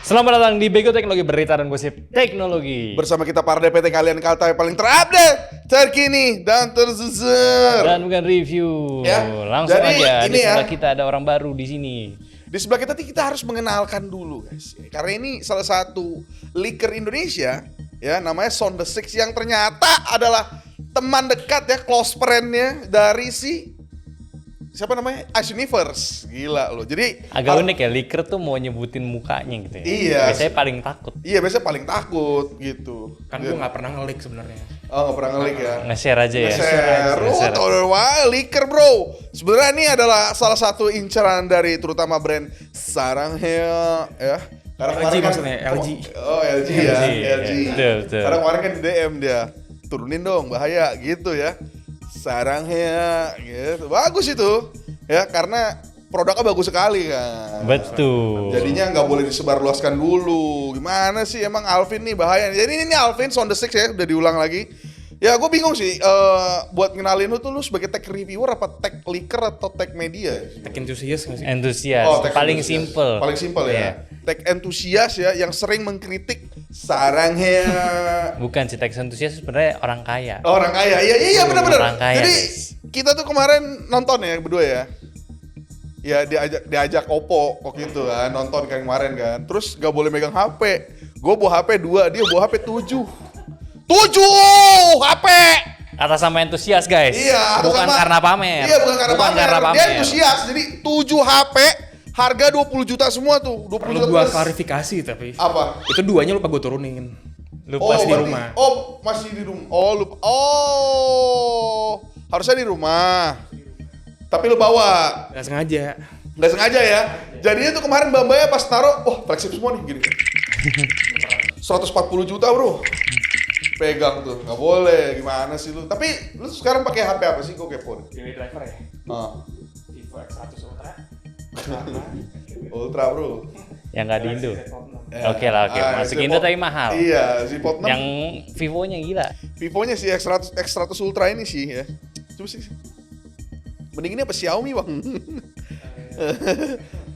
Selamat datang di Bego Teknologi, berita dan gosip teknologi. Bersama kita para DPT kalian Kaltai paling terupdate, terkini, dan terzuzur. Dan bukan review. Ya, Langsung jadi aja. ini Di sebelah ya. kita ada orang baru di sini. Di sebelah kita harus mengenalkan dulu guys. Karena ini salah satu leaker Indonesia ya, namanya Sound the Six, yang ternyata adalah teman dekat ya, close friend-nya dari siapa namanya? Ice Universe. Gila loh. Jadi Agak unik ya, leaker tuh mau nyebutin mukanya gitu ya. Iya. Biasanya paling takut. Iya, biasanya paling takut gitu. Kan gue nggak pernah nge-leak sebenarnya. Oh, nggak pernah nge-leak ya. Nge-share aja ya. Nge-share. Nge-share. Wah, leaker bro. Sebenarnya ini adalah salah satu incaran dari terutama brand Saranghea ya. Karena LG kemarin kan- maksudnya, LG. Oh, LG ya, LG. Betul, betul. Karena kemarin kan di DM dia, turunin dong, bahaya gitu ya. Saranghea gitu. Bagus itu. Ya, karena produknya bagus sekali kan. Betul. Jadinya nggak boleh disebarluaskan dulu. Gimana sih emang Alvin nih bahaya. Jadi ini Alvin Sound the Six ya, udah diulang lagi. Ya gue bingung sih, buat ngenalin lu tuh lu sebagai tech reviewer apa tech leaker atau tech media? Tech enthusiast nggak sih? Entusias. tech Paling enthusiast. simple. Paling simple Iya. ya. Tech entusias ya, yang sering mengkritik Saranghea. Bukan sih, teks entusias sebenarnya orang kaya. Orang kaya, iya benar-benar. Orang kaya, Jadi guys. kita tuh kemarin nonton ya berdua ya. Ya diajak Oppo waktu itu kan, nonton kan kemarin kan. Terus gak boleh megang HP. Gue bawa HP 2, dia bawa HP 7. 7 HP. Atas sama entusias guys. Iya, atas bukan sama- karena pamer. Iya, bukan karena pamer. Dia pamer. antusias. Jadi 7 HP, harga 20 juta semua tuh. 20 Perlu juta gue plus. klarifikasi tapi. Apa? Itu duanya lupa gue turunin. Lupa sih di berarti- rumah. Oh, masih di rumah. Oh, lupa. Oh, harusnya di rumah. Tapi lu bawa. Gak sengaja. Nggak sengaja ya. Jadinya tuh kemarin Bambaya pas taruh, oh flagship semua nih gini. 140 juta bro. Pegang tuh, nggak boleh. Gimana sih lu? Tapi lu sekarang pakai HP apa sih? Gue kepo nih. Pilih driver ya? Ah, Vivo X100 Ultra. Ultra bro. Yang nggak di Indo. Ya. Oke lah, oke. Masuk Indo tapi mahal. Iya, si Pot 6. Yang Vivo-nya gila. Vivo-nya si X100 Ultra ini sih ya. Coba sih. Mending ini apa Xiaomi bang?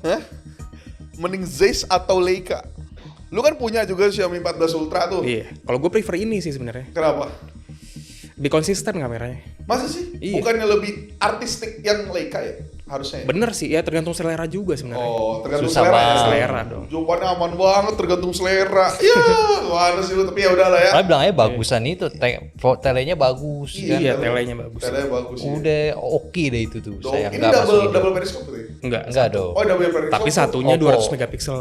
Hah? Mending Zeiss atau Leica? Lu kan punya juga Xiaomi 14 Ultra tuh. Iya. Kalau gue prefer ini sih sebenarnya. Kenapa? Lebih konsisten kameranya. Masa sih? Iya. Bukannya lebih artistik yang Leica ya? Harusnya ya? Bener sih ya, tergantung selera juga sebenarnya. Oh, tergantung Susah selera ya? banget. Selera dong. Jawabannya aman banget, tergantung selera. Ya, mana sih lu? Tapi ya udahlah ya. Tapi bilangnya bagusan itu, telenya bagus kan. Iya, telenya bagus. Telenya bagus ya. Udah oke deh itu tuh. Dong, Sayang ini nggak masuk Indo. double periskop tuh ya? Enggak. Enggak dong. Oh, double periskop. Tapi satunya Oppo. 200 megapiksel.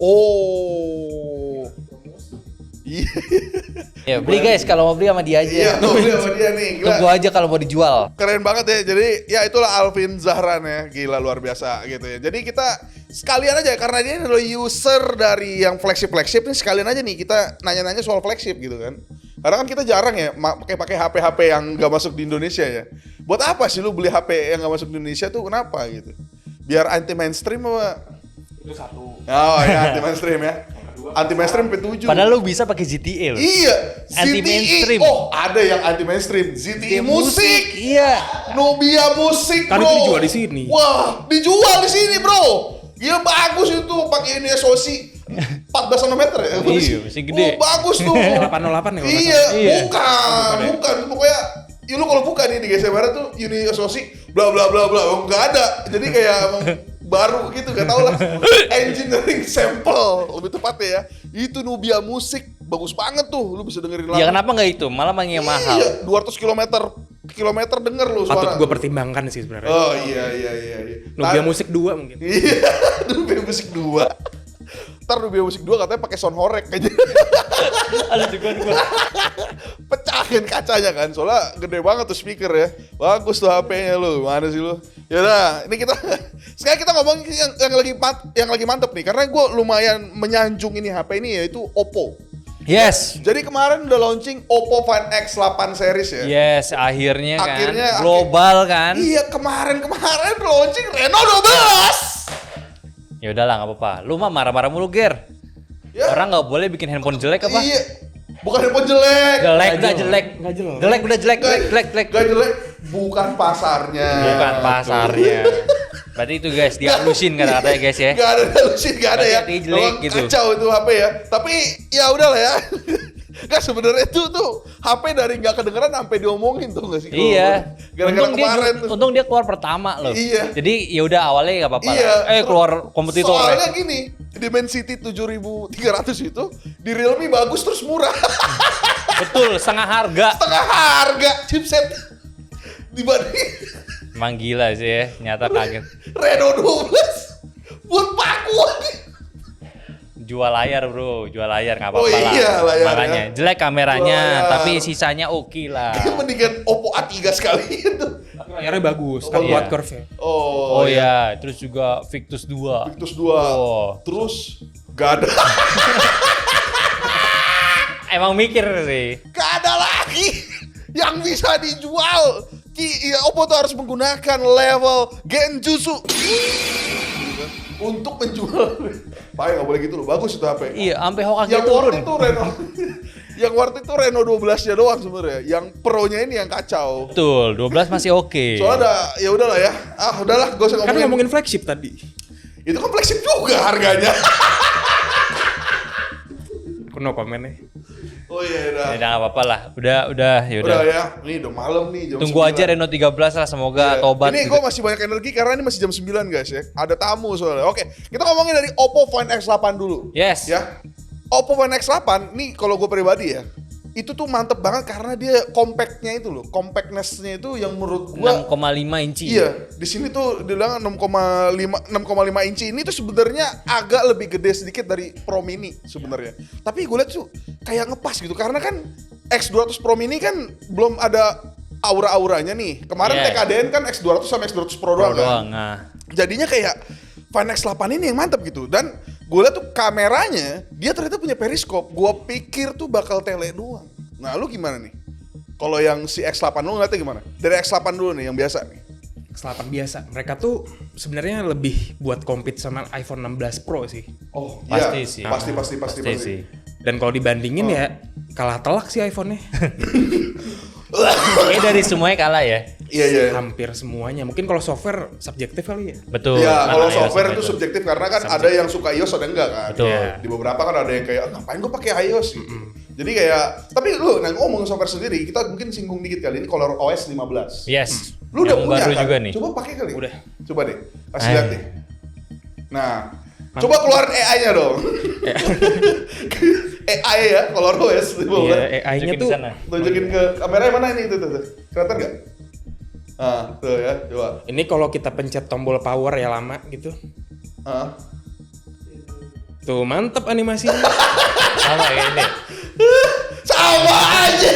Oh. Iya. Ya beli guys, kalau mau beli sama dia Iya, aja. tuh beli sama dia nih. Gila. Tunggu aja kalau mau dijual. Keren banget ya. Jadi ya itulah Alvin Zahran ya. Gila luar biasa gitu ya. Jadi kita sekalian aja karena dia adalah user dari yang flagship nih, sekalian aja nih kita nanya-nanya soal flagship gitu kan. Karena kan kita jarang ya pakai HP yang nggak masuk di Indonesia ya. Buat apa sih lu beli HP yang nggak masuk di Indonesia tuh, kenapa gitu? Biar anti mainstream apa? Itu satu. Oh ya, anti mainstream ya. Anti mainstream P7. Padahal lu bisa pakai GTA loh. Iya, Anti ZTE. mainstream. Oh, ada yang anti mainstream. ZTE musik. Iya. Nubia musik, Kan bro. itu dijual di sini. Wah, dijual di sini, bro. Gila bagus itu pakai ini SoC 14 nanometer ya. Iya, masih gede. Oh, bagus tuh. 808 ya kalau nggak Iya, salah. Iya. bukan. Itu pokoknya ya lu kalau buka nih di GC Barat tuh Uni SoC bla bla bla bla enggak ada. Jadi kayak emang baru gitu, gak tau lah. Engineering sample lebih tepatnya ya. Itu Nubia musik bagus banget tuh. Lu bisa dengerin lagu. Ya kenapa nggak itu? Malah yang mahal. Iya, 200 kilometer denger lu suara. Patut gue pertimbangkan sih sebenarnya. Oh iya. Nubia Musik 2 mungkin. Iya, Nubia Musik 2. Ntar Nubia Musik 2 katanya pakai sound horek aja. Ada juga gua. Pecahin kacanya kan, soalnya gede banget tuh speaker ya. Bagus tuh HP-nya lu, mana sih lu? Yaudah, ini kita sekarang kita ngomong yang lagi mantep nih, karena gue lumayan menyanjung ini HP ini yaitu Oppo. Yes. Jadi kemarin udah launching Oppo Find X8 series ya. Yes, akhirnya kan. Akhirnya, Global kan. Iya, kemarin launching Reno 12. Ya udahlah nggak apa-apa. Lu mah marah-marah mulu Ger. Ya. Orang nggak boleh bikin handphone jelek apa? Iya. Bukan handphone jelek. Jelek udah jelek. Nggak jelek. Jelek udah jelek. Jelek. Gak jelek. Bukan pasarnya. Bukan pasarnya. Berarti itu guys, dihalusin kata-katanya guys ya. Gak ada halusin, gak ada Berarti ya. hati jelek Memang gitu. kacau itu HP ya. Tapi ya udahlah ya. Gak sebenarnya itu tuh HP dari nggak kedengeran sampai diomongin tuh nggak sih? Iya. Gara-gara kemarin tuh. Untung dia keluar pertama loh. Iya. Jadi ya udah awalnya nggak apa-apa. Iya. Lah. Keluar kompetitor. Soalnya gini, Dimensity 7300 itu di Realme bagus terus murah. Betul, setengah harga. Setengah harga chipset dibanding Emang gila sih ya, nyata kaget. Reno 12 buat pakuan. Jual layar bro, jual layar nggak Oh apa-apa iya, lah. layarnya. Makanya jelek kameranya, Jual layar. tapi sisanya oke lah. Kayak mendingan Oppo A3 sekali itu. Tapi layarnya bagus, Oh, kan iya. buat curve ya. Oh ya, terus juga Victus 2. Victus 2. Oh. Terus gak ada. Emang mikir sih. Gak ada lagi yang bisa dijual. Ya, Oppo tuh harus menggunakan level Genjutsu untuk menjual. Pak, nggak boleh gitu loh. Bagus itu HP. Iya, sampai Hokage Yang turun. worth itu Reno. Yang worth itu Reno 12-nya doang sebenarnya. Yang Pro-nya ini yang kacau. Betul, 12 masih oke. Soalnya ada, ya udahlah ya. Ah, udahlah, gak usah Kan ngomongin. ngomongin flagship tadi. Itu kan flagship juga harganya. No comment nih. Oh iya, udah. Ya udah nggak apa-apa lah. Udah ya Udah udah. ya. Ini udah malam nih jam Tunggu 9. aja Reno 13 lah, semoga Iya. tobat. Ini gitu. gue masih banyak energi karena ini masih jam 9 guys ya. Ada tamu soalnya. Oke, kita ngomongin dari Oppo Find X8 dulu. Yes. Ya. Oppo Find X8 nih kalau gue pribadi ya, itu tuh mantep banget karena dia compactnya itu loh. Compactness-nya itu yang menurut gue 6,5 inci. iya, di sini tuh dibilang 6,5 inci ini tuh sebenarnya agak lebih gede sedikit dari Pro Mini sebenarnya. Tapi gue lihat tuh kayak ngepas gitu karena kan X200 Pro Mini kan belum ada aura-auranya nih. Kemarin Yeah. TKDN kan X200 sama X200 Pro doang Pro kan. doang. Nah. Jadinya kayak Find X8 ini yang mantep gitu. Dan gue lihat tuh kameranya dia ternyata punya periskop. Gue pikir tuh bakal tele doang. Nah, lu gimana nih? Kalau yang si X8 lu ngeliatnya gimana? Dari X8 dulu nih yang biasa nih. X8 biasa. Mereka tuh sebenarnya lebih buat compete sama iPhone 16 Pro sih. Oh, Pasti iya. sih. Pasti sih. Dan kalau dibandingin ya kalah telak sih iPhone-nya. Kayaknya dari semuanya kalah ya. Iya, iya. Hampir semuanya. Mungkin kalau software subjektif kali ya. Betul. Ya, kalau Makanya software sampai itu subjektif karena kan ada yang suka iOS ada enggak kan. Betul. Ya, di beberapa kan ada yang kayak ngapain gue pakai iOS gitu. Jadi kayak tapi lu ngomong software sendiri, kita mungkin singgung dikit kali ini Color OS 15. Yes. Lu udah Yang punya baru kan? juga nih. Coba pakai kali. Udah. Coba deh. Kasih Ay. lihat deh. Nah, coba keluarin AI-nya dong. AI ya, Color OS 15. Iya, AI-nya Tunjukin tuh di sana. Tunjukin ke kamera yang mana ini tuh. Kelihatan nggak? Ah, tuh ya, coba. ini kalau kita pencet tombol power ya lama gitu. Ah. Tuh mantep animasinya. Sama kayak ini. Sama aja.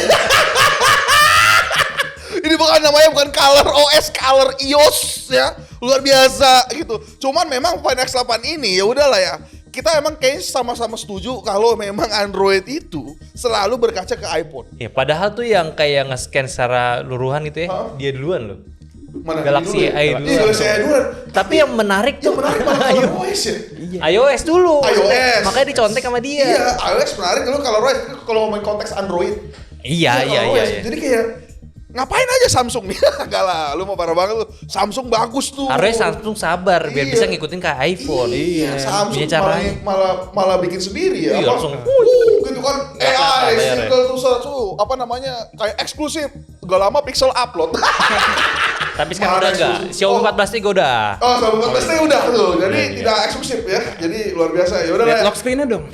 Ini bukan Color OS, Color iOS ya. Luar biasa gitu. Cuman memang Find X8 ini ya udahlah ya. Kita emang kayaknya sama-sama setuju kalau memang Android itu selalu berkaca ke iPhone. Ya, padahal tuh yang kayak nge-scan secara luruhan gitu ya, Hah? dia duluan loh. Mana Galaxy ini dulu ya? AI dulu. Iya, Galaxy AI duluan. Tapi yang menarik Yang tuh menarik malah Color OS ya. iOS dulu. iOS. Makanya dicontek sama dia. Iya, iOS menarik kalau Color OS kalau ngomongin konteks Android. Iya. Color OS. Jadi kayak ngapain aja Samsung nih? Enggak lah, lu mau parah banget lu. Samsung bagus tuh. Harusnya Samsung sabar biar Iya. bisa ngikutin kayak iPhone. Iya, Samsung Punya caranya. malah bikin sendiri ya. Iya, Apa? langsung. Gitu kan Nggak AI kelihatan layarnya. single to search apa namanya kayak eksklusif. Gak lama Pixel upload. Tapi sekarang udah Mana enggak. eksklusif? Xiaomi Oh. 14 juga udah. Oh, sama 14 udah tuh. Jadi Iya. tidak eksklusif ya. Jadi luar biasa. Ya udah Lihat lah. lock screen-nya dong.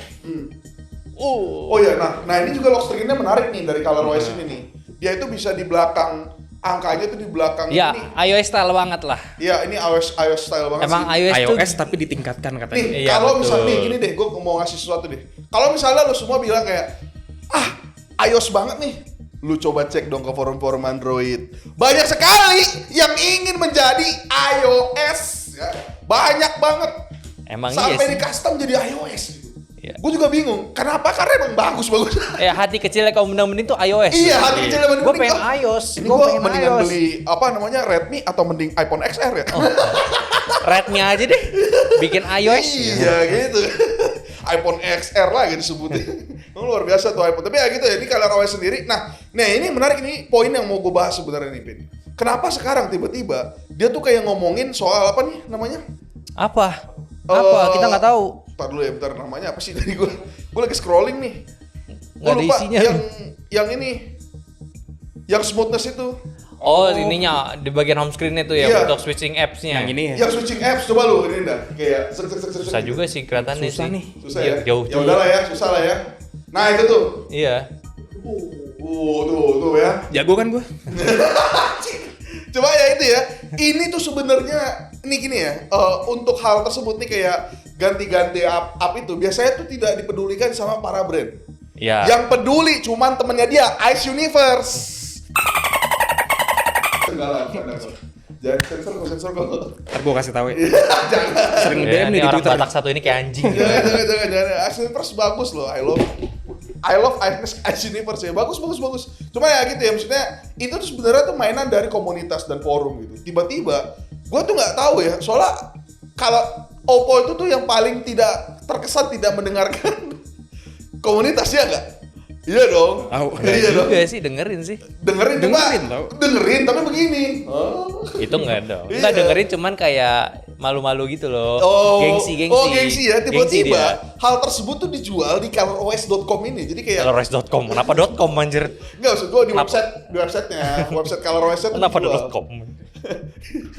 Oh iya, nah ini juga lock screen-nya menarik nih dari Color OS ini nih. Dia itu bisa di belakang angkanya tuh di belakang Ya, ini. iOS style banget lah. Iya, ini iOS style banget Emang sih. iOS tuh iOS tapi ditingkatkan katanya. Nih, Iya, kalau betul. misalnya nih gini deh, gue mau ngasih sesuatu deh. Kalau misalnya lo semua bilang kayak, iOS banget nih. Lu coba cek dong ke forum-forum Android. Banyak sekali yang ingin menjadi iOS. Ya. Banyak banget. Emang Sampai iya di sih. custom jadi iOS. Gitu. Iya. Gue juga bingung. Kenapa? Karena emang bagus-bagus. Hati kecilnya kaum mending tuh iOS. Iya, hati kecil yang Gue mending. pengen iOS. Ini Gue gue pengen mendingan iOS. beli apa namanya Redmi atau mending iPhone XR ya. Redmi aja deh. Bikin iOS. Iya gitu. iPhone XR lah gitu disebutnya. Luar biasa tuh iPhone. Tapi ya gitu ya, ini Color OS sendiri. Nah ini menarik, ini poin yang mau gue bahas sebenarnya nih, Pin. kenapa sekarang tiba-tiba dia tuh kayak ngomongin soal apa nih namanya? Apa? Kita nggak tahu. Ntar dulu ya, bentar namanya apa sih tadi gue lagi scrolling nih. Nggak ada isinya. Yang ini, yang smoothness itu. Oh, ininya di bagian home screen itu ya Iya. untuk switching apps-nya. Yang ini ya. Yang switching apps coba lu ini dah, kayak Susah juga sih kelihatannya Susah sih. nih. Susah Iya, ya. jauh Ya udahlah ya, susah lah ya. Nah itu tuh. Iya. Tuh ya. Jago kan gua. Coba ya itu ya. Ini tuh sebenarnya ini gini ya. Untuk hal tersebut nih kayak ganti-ganti app itu biasanya tuh tidak dipedulikan sama para brand. Iya. Yang peduli cuman temennya dia, Ice Universe. Enggak lah, jangan sensor kok. Ntar gua kasih tahu ya. Jangan. Sering Ya, DM ini nih di orang Twitter. Batak satu ini kayak anjing. Jangan. Ice Universe bagus loh, I love Ice Universe ya, bagus. Cuma ya gitu ya, maksudnya itu tuh sebenarnya tuh mainan dari komunitas dan forum gitu. Tiba-tiba, gue tuh nggak tahu ya, soalnya kalau Oppo itu tuh yang paling tidak terkesan tidak mendengarkan komunitasnya nggak? Iya dong. Tahu. Iya dong. Juga sih dengerin sih. Dengerin tau. dengerin tapi begini. Itu enggak dong. Iya. Enggak dengerin cuman kayak malu-malu gitu loh. Gengsi. Oh, gengsi ya. Gengsi Tiba-tiba dia. hal tersebut tuh dijual di colorOS.com ini. Jadi kayak ColorOS.com. Kenapa .com anjir? enggak, maksud gua di Kenapa? websitenya, website colorOS-nya tuh Kenapa dijual. .com?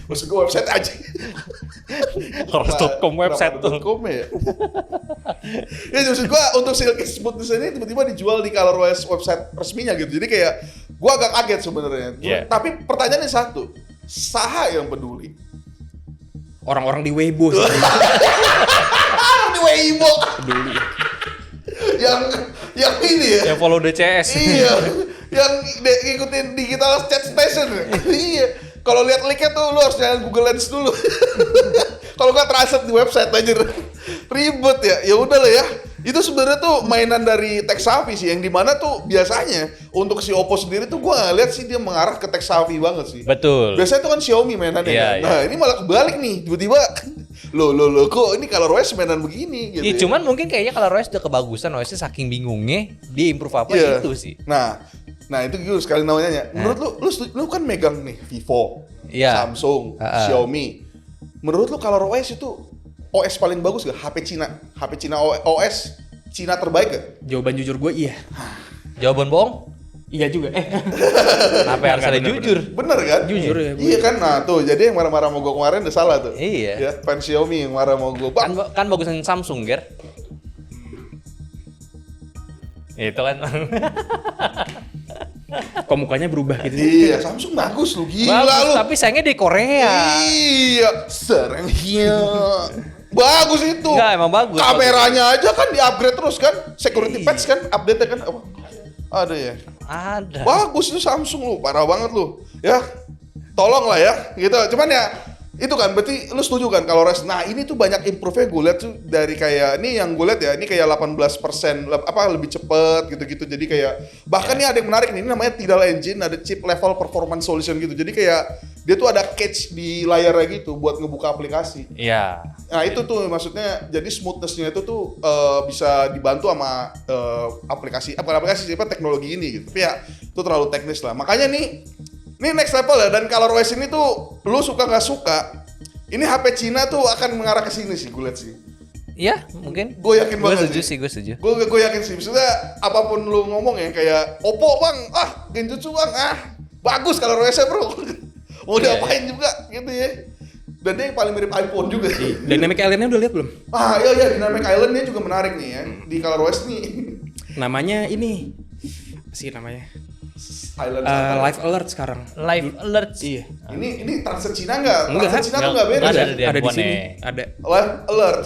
Maksud gua website aja. ColorOS.com website tuh. .com ya. Ya maksud gua untuk Silky Smoothness ini tiba-tiba dijual di colorOS website resminya gitu. Jadi kayak gua agak kaget sebenarnya. Yeah. Tapi pertanyaannya satu, saha yang peduli? Orang-orang di Weibo sih. Di Weibo. Peduli. yang ini ya. Yang follow DCS. Iya, yang ngikutin digital chat station. Iya. Kalau lihat linknya tuh lu harus nyalain Google Lens dulu. Kalau nggak translate di website aja. Ribet ya. Ya udah lah ya. Itu sebenarnya tuh mainan dari tech savvy sih, yang dimana tuh biasanya untuk si Oppo sendiri tuh gua nggak lihat sih dia mengarah ke tech savvy banget sih. Betul. Biasanya tuh kan Xiaomi mainannya. Iya, Kan? iya. Nah ini malah kebalik nih, tiba-tiba loh kok ini colorOS mainan begini gitu. Ya, ya. cuman mungkin kayaknya kalau OS udah kebagusan, OS-nya saking bingungnya dia improve apa Iya. itu sih. Nah itu gue sekali namanya. Menurut lu kan megang nih Vivo, Iya. Samsung, Xiaomi. Menurut lu colorOS itu OS paling bagus gak? HP Cina OS Cina terbaik gak? Jawaban jujur gue iya. Jawaban bohong? Iya juga. Kenapa harus ada jujur? Bener kan? Jujur ya, Iya kan? Nah tuh, jadi yang marah-marah sama gue kemarin udah salah tuh. Iya. Ya, fans Xiaomi yang marah sama gue. Bang, Kan bagusan Samsung, Ger. Itu kan. Kok mukanya berubah gitu sih? iya Samsung bagus lu, gila Bagus, lu. tapi sayangnya di Korea. Iya, serem iya. Bagus itu. Enggak, emang bagus. Kameranya aja kan di-upgrade terus kan. Security patch kan, update-nya kan. Apa? Ada ya. Ada. Bagus itu Samsung lu, parah banget lu. Ya, tolong lah ya, gitu. Cuman ya, itu kan berarti lu setuju kan kalau nah ini tuh banyak improve-nya gue lihat tuh dari kayak ini yang gue lihat ya, ini kayak 18% apa lebih cepet gitu-gitu. Jadi kayak bahkan nih ada yang menarik nih, ini namanya Tidal Engine, ada chip level performance solution gitu. Jadi kayak dia tuh ada cache di layarnya gitu buat ngebuka aplikasi. Iya. Nah itu tuh maksudnya jadi smoothness-nya itu tuh bisa dibantu sama aplikasi, bukan aplikasi sih, teknologi ini gitu. Tapi ya itu terlalu teknis lah. Makanya nih, ini next level ya, dan ColorOS ini tuh lu suka nggak suka, ini HP Cina tuh akan mengarah ke sini sih gue lihat sih. Iya, mungkin. Gue yakin Gue banget setuju sih, gue setuju. Gue yakin sih, maksudnya apapun lu ngomong ya kayak Oppo bang, Genjutsu bang, bagus ColorOS-nya bro. Mau Iya, diapain juga gitu ya. Dan dia yang paling mirip iPhone juga. Dynamic Island-nya udah lihat belum? Iya Dynamic Island-nya juga menarik nih ya di ColorOS nih. Namanya ini apa sih namanya? Island Live Alert sekarang. Live alert. Iya. Ini transit Cina nggak? Enggak. Transit Cina tuh nggak beda. Nggak sih. ada di Ada di handphone sini. nih. Ada. Live alert.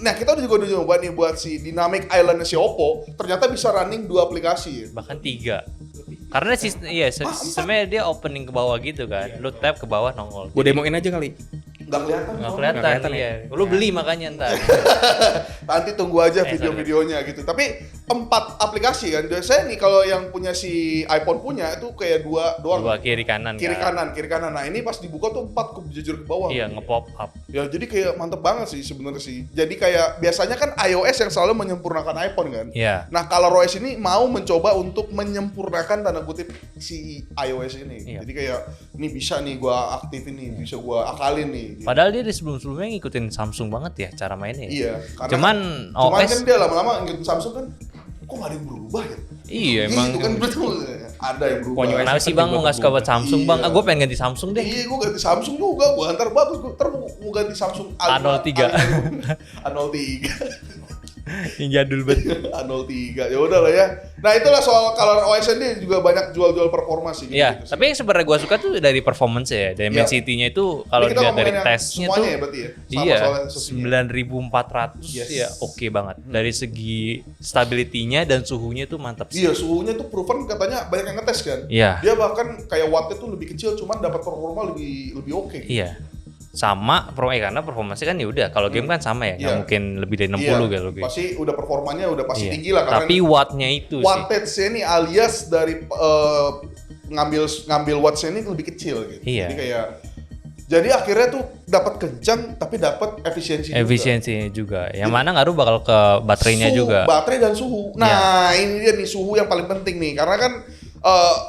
Nah kita udah nyoba nih buat si Dynamic Island si Oppo, ternyata bisa running 2 aplikasi. Bahkan 3. Karena sistemnya dia opening ke bawah gitu kan. Lu tap ke bawah nongol. Gue demoin aja kali. Nggak kelihatan. Nggak Nggak kelihatan kelihatan iya. Lu beli makanya ntar. Nanti tunggu aja Sorry. video-videonya gitu. Tapi 4 aplikasi kan. Biasanya nih kalau yang punya si iPhone punya itu kayak 2 doang. Dua kiri kanan. Kiri kan? kanan. Nah, ini pas dibuka tuh 4 jujur ke bawah. Iya, nge-pop up. Ya, jadi kayak mantep banget sih sebenarnya sih. Jadi kayak biasanya kan iOS yang selalu menyempurnakan iPhone kan. Iya. Nah, ColorOS ini mau mencoba untuk menyempurnakan tanda kutip si iOS ini. Iya. Jadi kayak ini bisa nih gua aktifin nih, bisa gua akalin nih. Gitu. Padahal dia di sebelum-sebelumnya ngikutin Samsung banget ya cara mainnya. Iya, karena Cuman cuman OS kan dia lama-lama ngikutin Samsung kan, kok nggak ada yang berubah ya? iya Gitu emang. kan betul. Ada yang berubah. Pokoknya Kenapa sih bang lo nggak suka buat Samsung bang? Iya. Gue pengen ganti Samsung deh. Iya, gue ganti Samsung juga. Gue antar bagus. Gue ntar mau ganti Samsung A03. A03. Yang jadul banget. A03. Ya udah lah ya. Nah, itulah soal ColorOS ini juga banyak jual-jual performa sih. Iya, gitu. tapi yang sebenarnya gue suka tuh dari performance ya, Dimensity-nya itu kalau Ini kita dilihat dari ngomongin yang tesnya semuanya tuh, ya berarti ya? Sama iya, soal SoC-nya. 9400 Yes. ya oke banget. Dari segi stability-nya dan suhunya tuh mantap sih. Iya, suhunya tuh proven katanya banyak yang ngetes kan. Iya. Dia bahkan kayak wattnya tuh lebih kecil, cuman dapat performa lebih oke. Iya. Sama karena performance kan ya udah kalau game kan sama ya, nggak Iya. mungkin lebih dari 60 Iya, gitu. pasti udah performanya udah pasti Iya. tinggi lah karena Tapi wattnya itu sih. wattage-nya nih alias dari ngambil watts-nya ini lebih kecil gitu. Iya. Jadi akhirnya tuh dapat kencang tapi dapat efisiensi juga. Efisiensinya juga. Yang mana ngaruh bakal ke baterainya Suhu, juga. baterai dan suhu. Nah, ini dia nih suhu yang paling penting nih karena kan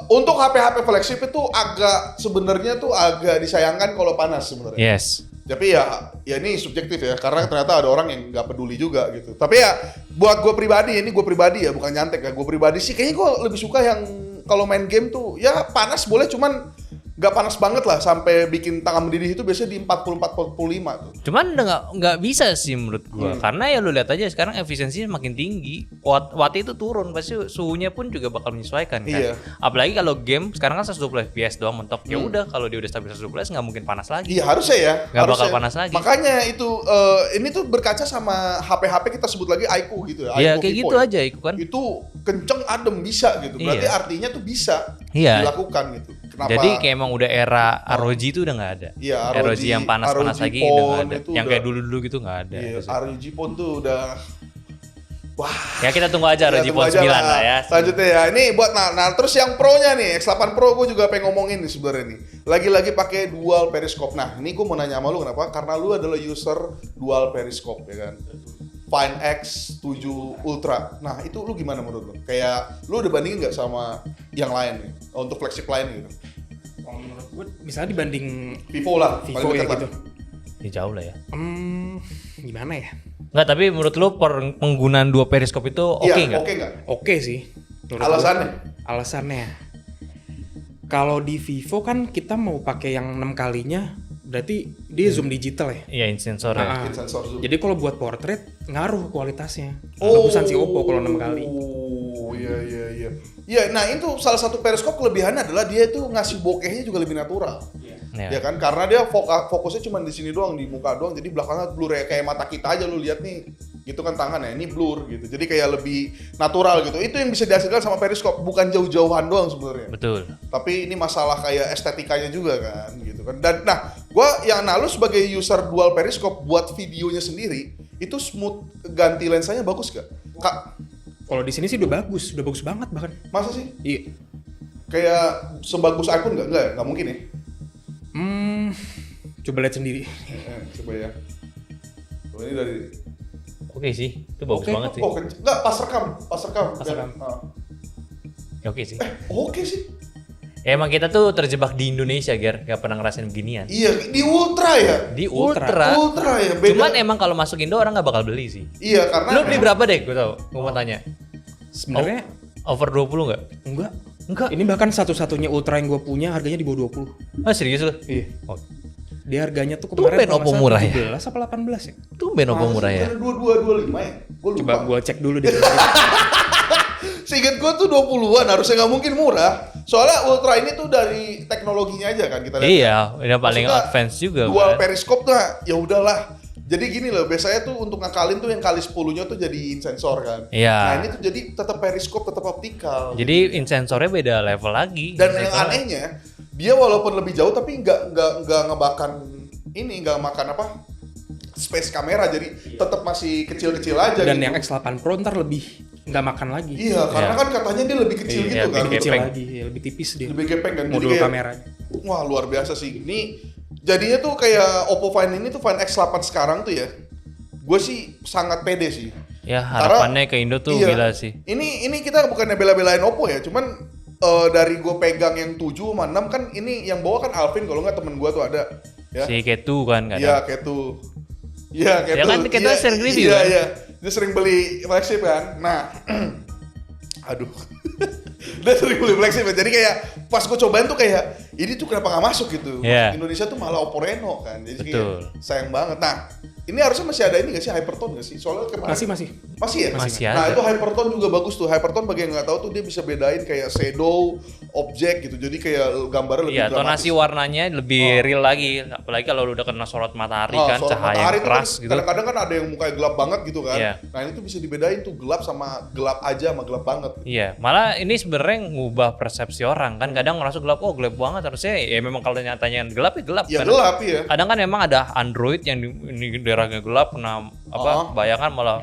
untuk HP-HP flagship itu sebenarnya tuh agak disayangkan kalau panas sebenarnya. Yes. Tapi ya ini subjektif ya karena ternyata ada orang yang nggak peduli juga gitu. Tapi ya buat gue pribadi, ini gue pribadi ya bukan nyantek ya, gue pribadi sih kayaknya gue lebih suka yang kalau main game tuh ya panas boleh cuman nggak panas banget lah sampai bikin tangan mendidih itu biasanya di 44-45 tuh. Cuman udah nggak bisa sih menurut gua karena ya lu lihat aja sekarang efisiensinya makin tinggi, wattnya itu turun pasti suhunya pun juga bakal menyesuaikan kan. Iya. Apalagi kalau game sekarang kan 120 fps doang mentok ya udah kalau dia udah stabil 120 nggak mungkin panas lagi. Iya harusnya ya. Nggak bakal harusnya. panas lagi. Makanya itu ini tuh berkaca sama HP-HP kita sebut lagi iQOO gitu ya. Iya iQOO kayak Vivo gitu ya. aja itu kan. Itu kenceng adem bisa gitu. Berarti Iya. artinya tuh bisa Iya. dilakukan gitu. Kenapa? Jadi kayak emang udah era ROG itu udah nggak ada. Iya, ROG yang panas-panas ROG lagi udah nggak Phone ada. itu Yang udah- kayak dulu-dulu gitu nggak ada. Iya, Terus- ROG Phone tuh udah wah. Ya kita tunggu aja Ya, ROG tunggu Phone aja 9 lah ya. Selanjutnya ya. Ini buat nah terus yang Pro-nya nih, X8 Pro gue juga pengen ngomongin nih sebenarnya nih. Lagi-lagi pakai dual periscope. Nah, ini gue mau nanya sama lu kenapa? Karena lu adalah user dual periscope ya kan. Find X7 Ultra. Nah, itu lu gimana menurut lu? Kayak lu udah bandingin nggak sama yang lain nih? Untuk flagship lain gitu. Kalau menurut gue misalnya dibanding Vivo lah, Vivo paling ya dekat lah. gitu. Ya jauh lah ya. Gimana ya? Nggak, tapi menurut lu penggunaan dua periskop itu oke Iya, nggak? oke nggak? Oke sih. menurut Alasannya? gue. Alasannya. Kalau di Vivo kan kita mau pakai yang 6 kalinya, berarti dia zoom digital ya. Iya, in sensor ya. Ah. In sensor zoom. Jadi kalau buat portrait ngaruh kualitasnya. Bagusan si Oppo kalau 6 kali. Oh, iya. Iya, nah itu salah satu periskop kelebihannya adalah dia itu ngasih bokehnya juga lebih natural. Ya. Ya kan? Karena dia fokusnya cuma di sini doang, di muka doang. Jadi belakangnya blur ya kayak mata kita aja lu lihat nih. Gitu kan tangannya, ini blur gitu. Jadi kayak lebih natural gitu. Itu yang bisa dihasilkan sama periskop, bukan jauh-jauhan doang sebenarnya. Betul. Tapi ini masalah kayak estetikanya juga kan gitu kan. Dan nah, lu sebagai user dual periskop buat videonya sendiri, itu smooth ganti lensanya bagus gak? Kak, Kalau di sini sih udah bagus banget bahkan. masa sih? Iya. Kayak sebagus iPhone nggak mungkin ya? Coba lihat sendiri. Coba ya. Oh, ini dari Oke sih, itu bagus banget sih. Oh, nggak pas rekam. Pas Biar- rekam. Ya, oke sih. Oke sih. Ya, emang kita tuh terjebak di Indonesia, Ger. Gak pernah ngerasain beginian. Iya, di Ultra ya. Di Ultra. Ultra ya. Beda. Cuman emang kalau masuk Indo orang gak bakal beli sih. Iya, karena Lu beli berapa deh? Gue tau. Gue mau tanya. Sebenarnya Over 20 nggak? enggak. Enggak. Ini bahkan satu-satunya Ultra yang gue punya harganya di bawah 20. Ah, serius lu? Iya. Oh, Dia harganya tuh Tumben kemarin kalau Oppo nggak salah murah ya? 17 apa 18 ya? tumben Oppo murah ya. 2225 ya. Gua lupa. Coba gue cek dulu deh. Seingat gue tuh 20-an, harusnya nggak mungkin murah. Soalnya Ultra ini tuh dari teknologinya aja kan kita lihat. Iya, udah paling Maksudnya, advance juga. Dual kan. periskop tuh ya udahlah. Jadi gini loh, biasanya tuh untuk ngakalin tuh yang kali 10-nya tuh jadi sensor kan. Iya. Nah ini tuh jadi tetap periskop, tetap optikal. Jadi in sensornya beda level lagi. Dan yang Sensornya. anehnya, dia walaupun lebih jauh tapi nggak ngebakan ini, nggak makan apa space kamera, jadi tetap masih kecil-kecil aja. Dan gitu. yang X8 Pro ntar lebih nggak makan lagi. Iya, karena Iya. kan katanya dia lebih kecil Iya, gitu kan. Lebih kecil Gepeng. lagi, ya, lebih tipis dia. Lebih gepeng kan. Jadi Modul kayak- kameranya. Wah, luar biasa sih. Ini jadinya tuh kayak Oppo Find ini tuh Find X8 sekarang tuh ya. Gue sih sangat pede sih. Ya harapannya ke Indo tuh Iya. gila sih. Ini kita bukannya bela-belain Oppo ya, cuman dari gue pegang yang 7 sama 6 kan ini yang bawa kan Alvin, kalau nggak temen gue tuh ada ya. Si Ketu kan kadang. Iya, kayak tuh. Iya, kayak Ya tuh. kan, kita Iya, sering review Iya, kan? iya. Dia sering beli flagship kan. Nah, aduh. Dia sering beli flagship ya. Jadi kayak pas gue cobain tuh kayak ini tuh kenapa nggak masuk gitu. Iya. Indonesia tuh malah Oppo Reno kan. Jadi Betul. kayak sayang banget. Nah, ini harusnya masih ada ini nggak sih Hypertone nggak sih? Soalnya kemarin Masih ya? Masih Nah ada. itu Hypertone juga bagus tuh. Hypertone bagi yang nggak tahu tuh dia bisa bedain kayak shadow, objek gitu. Jadi kayak gambarnya lebih Iya, dramatis. tonasi warnanya lebih real lagi. Apalagi kalau lu udah kena sorot matahari kan, sorot cahaya matahari yang tuh keras kan gitu. kadang-kadang kan ada yang mukanya gelap banget gitu kan. Iya. Nah ini tuh bisa dibedain tuh gelap sama gelap aja sama gelap banget. Iya, malah ini sebenarnya ngubah persepsi orang kan. Kadang ngerasa gelap, oh gelap banget, harusnya ya memang kalau nyatanya gelap ya gelap. Ya Kadang- gelap ya. Kadang kan memang ada Android yang ini daerahnya gelap, kena apa bayangan malah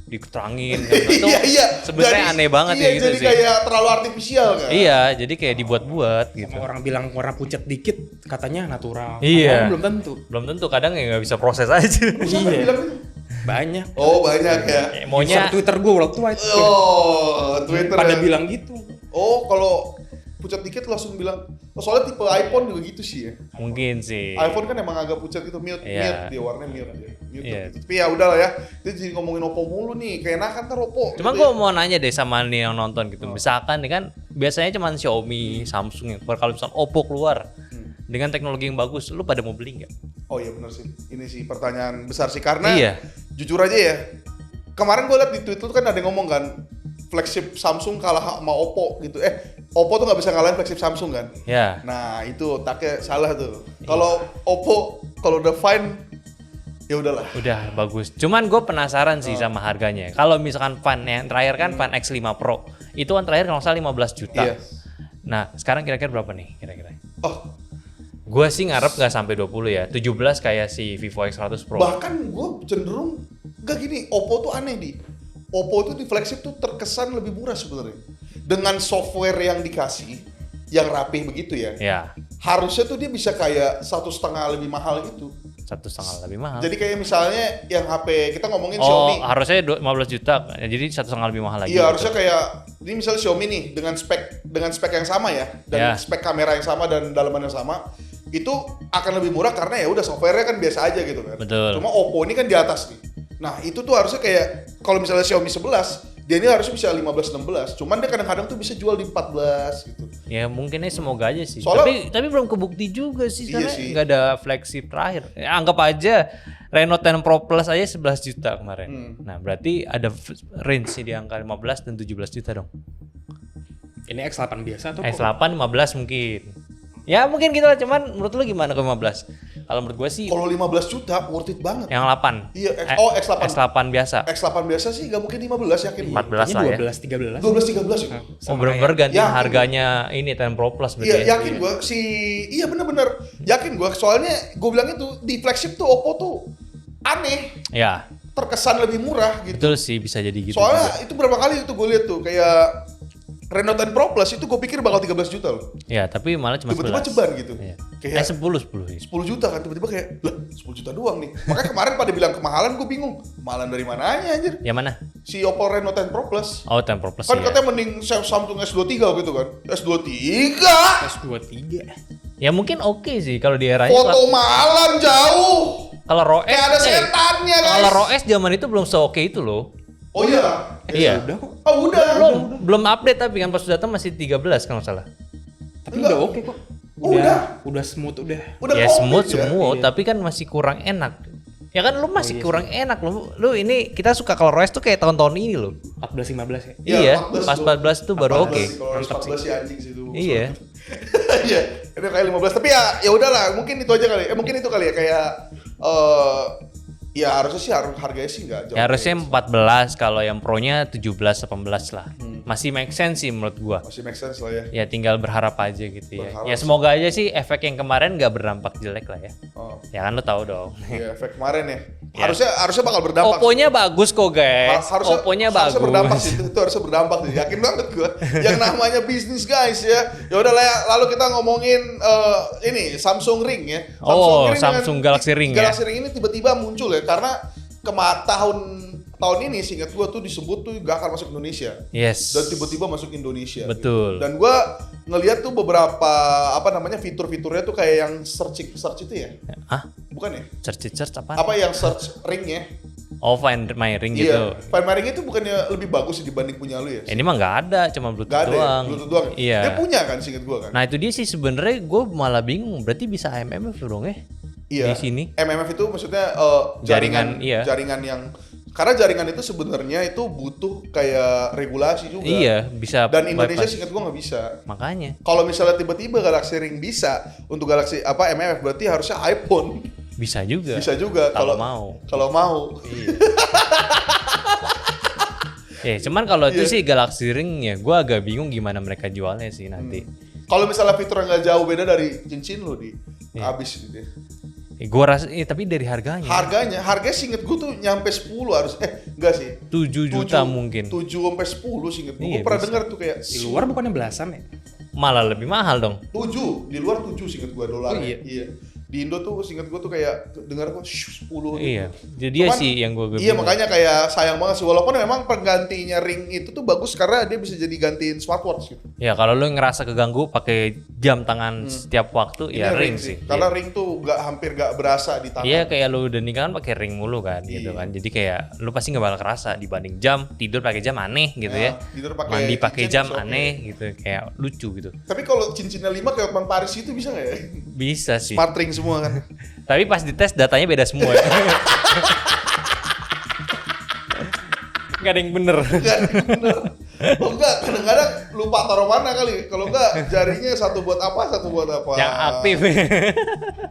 diterangin kan. Itu Iya iya. sebenarnya Jadi- aneh banget iya, ya gitu jadi sih. kayak terlalu artifisial kan. Iya, jadi kayak dibuat-buat gitu. Sama orang bilang warna pucat dikit katanya natural. Iya. Padahal belum tentu. Belum tentu, kadang ya nggak bisa proses aja. Siapa yang bilang gitu? Banyak. Oh banyak ya. Maunya User Twitter gue World Wide Oh Twitter pada ya. bilang gitu. Oh kalau pucat dikit langsung bilang. Oh, soalnya tipe iPhone juga gitu sih ya. mungkin sih. iPhone kan emang agak pucat gitu, mute Iya. dia warnanya mute dia. Mute Iya. gitu. Tapi ya udahlah ya. Dia jadi ngomongin Oppo mulu nih. Kayak enakan ntar Oppo. Cuman gitu gue mau nanya deh sama nih yang nonton gitu. Misalkan nih kan biasanya cuman Xiaomi, Samsung yang keluar. Kalau misalkan Oppo keluar dengan teknologi yang bagus, lu pada mau beli nggak? Oh iya benar sih. Ini sih pertanyaan besar sih karena Iya. jujur aja ya. Kemarin gue liat di Twitter tuh kan ada yang ngomong kan flagship Samsung kalah sama Oppo gitu. Oppo tuh nggak bisa ngalahin flagship Samsung kan. Ya. Nah itu otaknya salah tuh. Kalau Oppo kalau udah fine ya udahlah. Udah bagus. Cuman gue penasaran sih sama harganya. Kalau misalkan Fan yang terakhir kan Fan X5 Pro. Itu kan terakhir kalau nggak salah 15 juta. Iya. Nah, sekarang kira-kira berapa nih kira-kira? Oh Gue sih ngarep nggak sampai 20 ya. 17 kayak si Vivo X100 Pro. bahkan gue cenderung gak gini. Oppo tuh aneh di. Oppo tuh di flagship tuh terkesan lebih murah sebenarnya. Dengan software yang dikasih yang rapih begitu ya. Ya, Harusnya tuh dia bisa kayak 1,5 lebih mahal gitu. 1,5 lebih mahal. Jadi kayak misalnya yang HP kita ngomongin Oh, Xiaomi. harusnya 15 juta. Jadi 1,5 lebih mahal lagi. Iya gitu. harusnya kayak ini misalnya Xiaomi nih dengan spek yang sama ya dan Ya. spek kamera yang sama dan dalaman yang sama itu akan lebih murah karena ya udah softwarenya kan biasa aja gitu kan. Betul. Cuma Oppo ini kan di atas nih. Nah itu tuh harusnya kayak kalau misalnya Xiaomi 11 dia ini harusnya bisa 15-16. Cuman dia kadang-kadang tuh bisa jual di 14 gitu. Ya mungkinnya semoga aja sih. Soalnya- tapi belum kebukti juga sih Iya karena sih. nggak ada flagship terakhir. Ya, anggap aja Reno 10 Pro Plus aja 11 juta kemarin. Nah, berarti ada range sih di angka 15 dan 17 juta dong. Ini X8 biasa atau X8 15 mungkin. Ya mungkin gitu lah, cuman menurut lu gimana ke 15? Kalau menurut gue sih Kalau 15 juta worth it banget. yang 8. Iya, X8. X8 biasa. X8 biasa sih nggak mungkin 15 yakin. 14 lah ya. 12 13. 12-13 itu. Oh bener-bener ganti Yakin. harganya ini 10 Pro Plus berarti. Iya ya? yakin gue iya bener-bener yakin gue soalnya gue bilang itu di flagship tuh Oppo tuh aneh Ya, terkesan lebih murah gitu. betul sih bisa jadi gitu. Soalnya juga. itu berapa kali itu gue lihat tuh kayak Reno 10 Pro Plus itu gue pikir bakal 13 juta loh. Ya, tapi malah cuma 11. Tiba-tiba ceban gitu. Iya. Kayak 10 ya. 10 juta kan tiba-tiba kayak lah 10 juta doang nih. Makanya kemarin pada bilang kemahalan gue bingung. Kemahalan dari mananya anjir? Yang mana? Si Oppo Reno 10 Pro Plus. Oh, 10 Pro Plus Kan ya. katanya mending Samsung S23 gitu kan. S23 S23. Ya mungkin oke sih kalau di era foto malam jauh. kalau ROS Kayak ada setannya guys. kalau ROS zaman itu belum se-oke itu loh. Oh iya. Iya. Udah kok. Oh udah. Belum update tapi kan pas datang masih 13 kalau nggak salah. Tapi udah oke kok. Oh, Udah smooth udah. Udah Ya komplit semut, ya? tapi kan masih kurang enak. Ya kan lu masih kurang enak lu ini kita suka kalau ROS tuh kayak tahun-tahun ini loh. 14 15 ya. Iya, Iya, 14 pas tuh. 14 tuh baru 14 oke. sih, kalau 14 sih anjing sih itu. Iya. Iya, itu kayak 15 tapi ya udahlah, mungkin itu aja kali. Mungkin itu kali ya kayak ya harusnya sih harganya sih enggak jauh. Ya harusnya 14 kalau yang Pro-nya 17 18 lah. masih make sense sih menurut gua. Masih make sense lah ya. Ya tinggal berharap aja gitu ya. Berharap Ya semoga aja sih efek yang kemarin nggak berdampak jelek lah ya. Oh. Ya kan lo tahu dong. Iya, efek kemarin ya. Ya. Harusnya bakal berdampak. Opponya bagus kok guys. harusnya Opponya bagus. berdampak sih. Itu harusnya berdampak sih. Yakin banget gua. Yang namanya bisnis guys ya. Ya udah lah ya, lalu kita ngomongin ini Samsung Ring ya. Samsung Galaxy Ring ya. Galaxy Ring ini tiba-tiba muncul ya karena tahun ini seingat gua tuh disebut tuh gak akan masuk Indonesia. Yes. Dan tiba-tiba masuk Indonesia. Betul. Gitu. Dan gua ngeliat tuh beberapa fitur-fiturnya tuh kayak yang search itu ya. Hah? Bukan ya? Search apa? Apa yang search ringnya? Oh, Find My Ring gitu. Iya. Find My Ring itu bukannya lebih bagus sih dibanding punya lu ya? Ini mah nggak ada, cuma Bluetooth Gak ada doang. ya? Bluetooth doang. Iya. Dia punya kan seinget gua kan? Nah itu dia sih sebenarnya gue malah bingung. Berarti bisa MMF dong ya? Iya. Di sini. MMF itu maksudnya Jaringan, iya. jaringan yang karena jaringan itu sebenarnya itu butuh kayak regulasi juga. Iya, bisa. Dan Indonesia bypass. seingat gua nggak bisa. Makanya. Kalau misalnya tiba-tiba Galaxy Ring bisa untuk Galaxy MMF berarti harusnya iPhone Bisa juga. bisa juga Kalau mau. Kalau mau. Iya. Cuman kalau itu sih Galaxy Ring ya, gue agak bingung gimana mereka jualnya sih nanti. Kalau misalnya fitur yang nggak jauh beda dari cincin lu habis gitu. Gue rasa, tapi dari harganya. Harganya seinget gue tuh nyampe 10 harus, enggak sih. 7 juta mungkin. 7 sampai 10 seinget gue. Iya, Gue pernah bisa. dengar tuh kayak Di luar bukannya belasan ya? Malah lebih mahal dong. 7, di luar 7 seinget gue dolar. Oh, iya. Di Indo tuh seinget gue tuh kayak dengar kok 10 gitu. Iya. Jadi dia Cuman, sih yang gue Iya makanya kayak sayang banget sih walaupun memang penggantinya ring itu tuh bagus karena dia bisa jadi gantiin smartwatch gitu. Ya kalau lu ngerasa keganggu pakai jam tangan setiap waktu ya Ini ring sih. Karena ring tuh hampir gak berasa di tangan. Iya kayak lu udah nikah kan pakai ring mulu kan gitu kan. Jadi kayak lu pasti nggak bakal kerasa dibanding jam, tidur pakai jam aneh gitu ya. Tidur pakai Mandi pakai cincin jam oke. aneh gitu kayak lucu gitu. Tapi kalau cincinnya 5 kayak Otman Paris itu bisa gak ya? Bisa sih. Smart ring semua kan. Tapi pas dites datanya beda semua. Gak ada yang bener. Enggak, bener. Oh enggak, kadang-kadang lupa taruh mana kali. Kalau enggak jarinya satu buat apa. Yang aktif.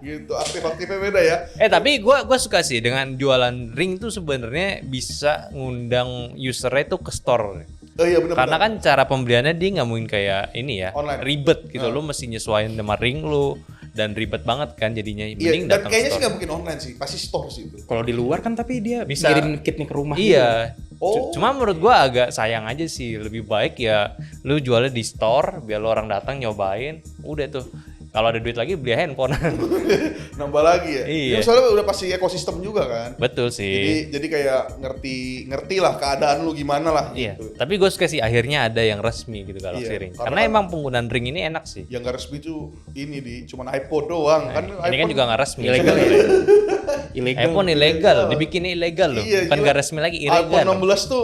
Gitu, aktif-aktifnya beda ya. Tapi gua suka sih dengan jualan ring tuh sebenarnya bisa ngundang usernya tuh ke store. Oh iya benar. Karena kan cara pembeliannya dia nggak mungkin kayak ini ya, Online. ribet gitu. Lu mesti nyesuaiin sama ring lu dan ribet banget kan jadinya. Iya, Mending dan datang kayaknya sih store. nggak mungkin online sih, pasti store sih itu. Kalau di luar kan tapi dia Bisa. ngirim kitnya ke rumah. Iya. Oh. Cuma menurut gua agak sayang aja sih. Lebih baik ya lu jualnya di store biar lu orang datang nyobain. Udah tuh. Kalau ada duit lagi beli handphone. Nambah lagi ya. Iya. Ya, soalnya udah pasti ekosistem juga kan. Betul sih. Jadi kayak ngerti lah keadaan lu gimana lah Iya. gitu. Tapi gue suka sih akhirnya ada yang resmi gitu Galaxy Iya, Ring. karena Karena kan- emang penggunaan ring ini enak sih. Yang gak resmi tuh ini cuman iPod doang kan. Ini kan juga nggak resmi. Ilegal ya? Ilegal. iPhone ilegal, dibikinnya ilegal loh. Iya, Bukan gila. nggak resmi lagi, iPhone ilegal. 16 tuh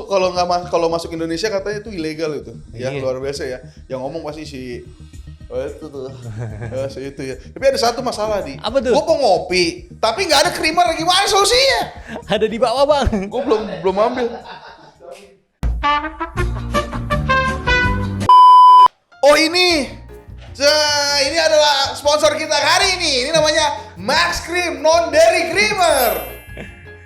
kalau masuk Indonesia katanya itu ilegal itu. Ya Iya. luar biasa ya. Yang ngomong pasti itu tuh. Si itu ya. Tapi ada satu masalah di. Apa tuh? Gue mau ngopi, tapi nggak ada creamer, gimana solusinya? Ada di bawah bang. Gue belum ambil. Oh ini. Ini adalah sponsor kita hari ini. Ini namanya Max Cream Non Dairy Creamer.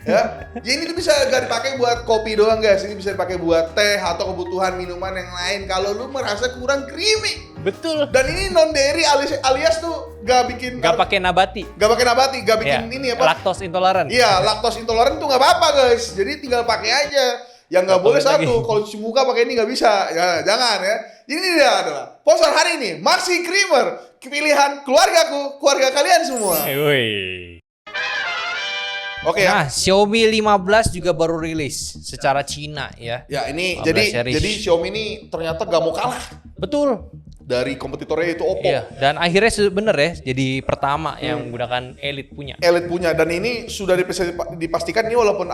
Ya, ini tuh bisa gak dipakai buat kopi doang guys. Ini bisa dipakai buat teh atau kebutuhan minuman yang lain. Kalau lu merasa kurang creamy. Betul. Dan ini non dairy alias tuh gak bikin Gak pakai nabati. gak bikin Iya. ini apa? Laktos intoleran. Iya, laktos intoleran tuh nggak apa-apa guys. Jadi tinggal pakai aja. Yang nggak Nggak boleh boleh satu, lagi. kalau cuci muka pakai ini nggak bisa. Ya, jangan ya. Ini dia adalah sponsor hari ini, Maxi Creamer, pilihan keluargaku, keluarga kalian semua. Woi. Oke ya. Nah, Xiaomi 15 juga baru rilis secara Cina ya. Ya ini 15 series. jadi Xiaomi ini ternyata gak mau kalah Betul. dari kompetitornya itu Oppo. Iya, dan akhirnya bener ya jadi pertama yang menggunakan Elite punya. Elite punya dan ini sudah dipastikan ini walaupun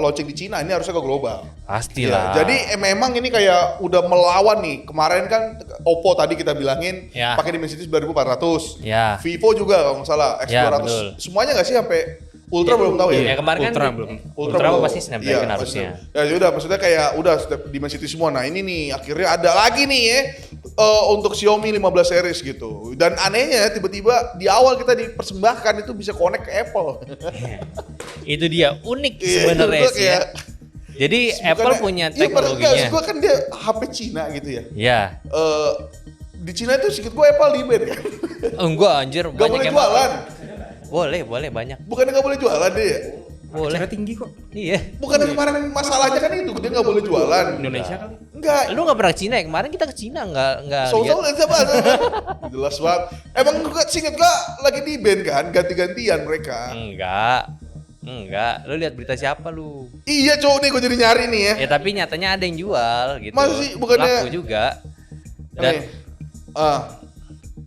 launching di Cina ini harusnya ke global. Pastilah. Ya, jadi memang ini kayak udah melawan nih. Kemarin kan Oppo tadi kita bilangin Ya. pakai Dimensity 9400. Ya. Vivo juga kalau nggak salah X200. Ya, betul. Semuanya nggak sih sampai Ultra belum tahu ya? Ya kemarin Ultra kan belum. Ultra belum. pasti Snapdragon Iya, harusnya. Ya udah maksudnya kayak udah Dimensity semua. Nah, ini nih akhirnya ada lagi nih ya untuk Xiaomi 15 series gitu. Dan anehnya tiba-tiba di awal kita dipersembahkan itu bisa connect ke Apple. Itu dia unik Iya, sebenarnya itu sih. Ya. Jadi Apple punya teknologinya. Gue kan dia HP Cina gitu ya. Iya. Di Cina itu sedikit gue Apple di ban kan. Enggak anjir, Gak banyak boleh yang jualan. Boleh banyak. Bukannya gak boleh jualan dia ya? Boleh. Cara tinggi kok. Iya. Bukannya kemarin masalahnya kan itu dia gak boleh jualan. Indonesia kali. Enggak. Lu nggak pernah ke Cina ya? Kemarin kita ke Cina nggak Soal-soal lihat. siapa? Jelas banget. Emang gue singkat gak lagi di ban kan, ganti-gantian mereka. Enggak. Lu lihat berita siapa lu? Iya cowok nih gue jadi nyari nih ya. Ya tapi nyatanya ada yang jual gitu. Masa sih? Bukannya- laku juga. Nih. Dan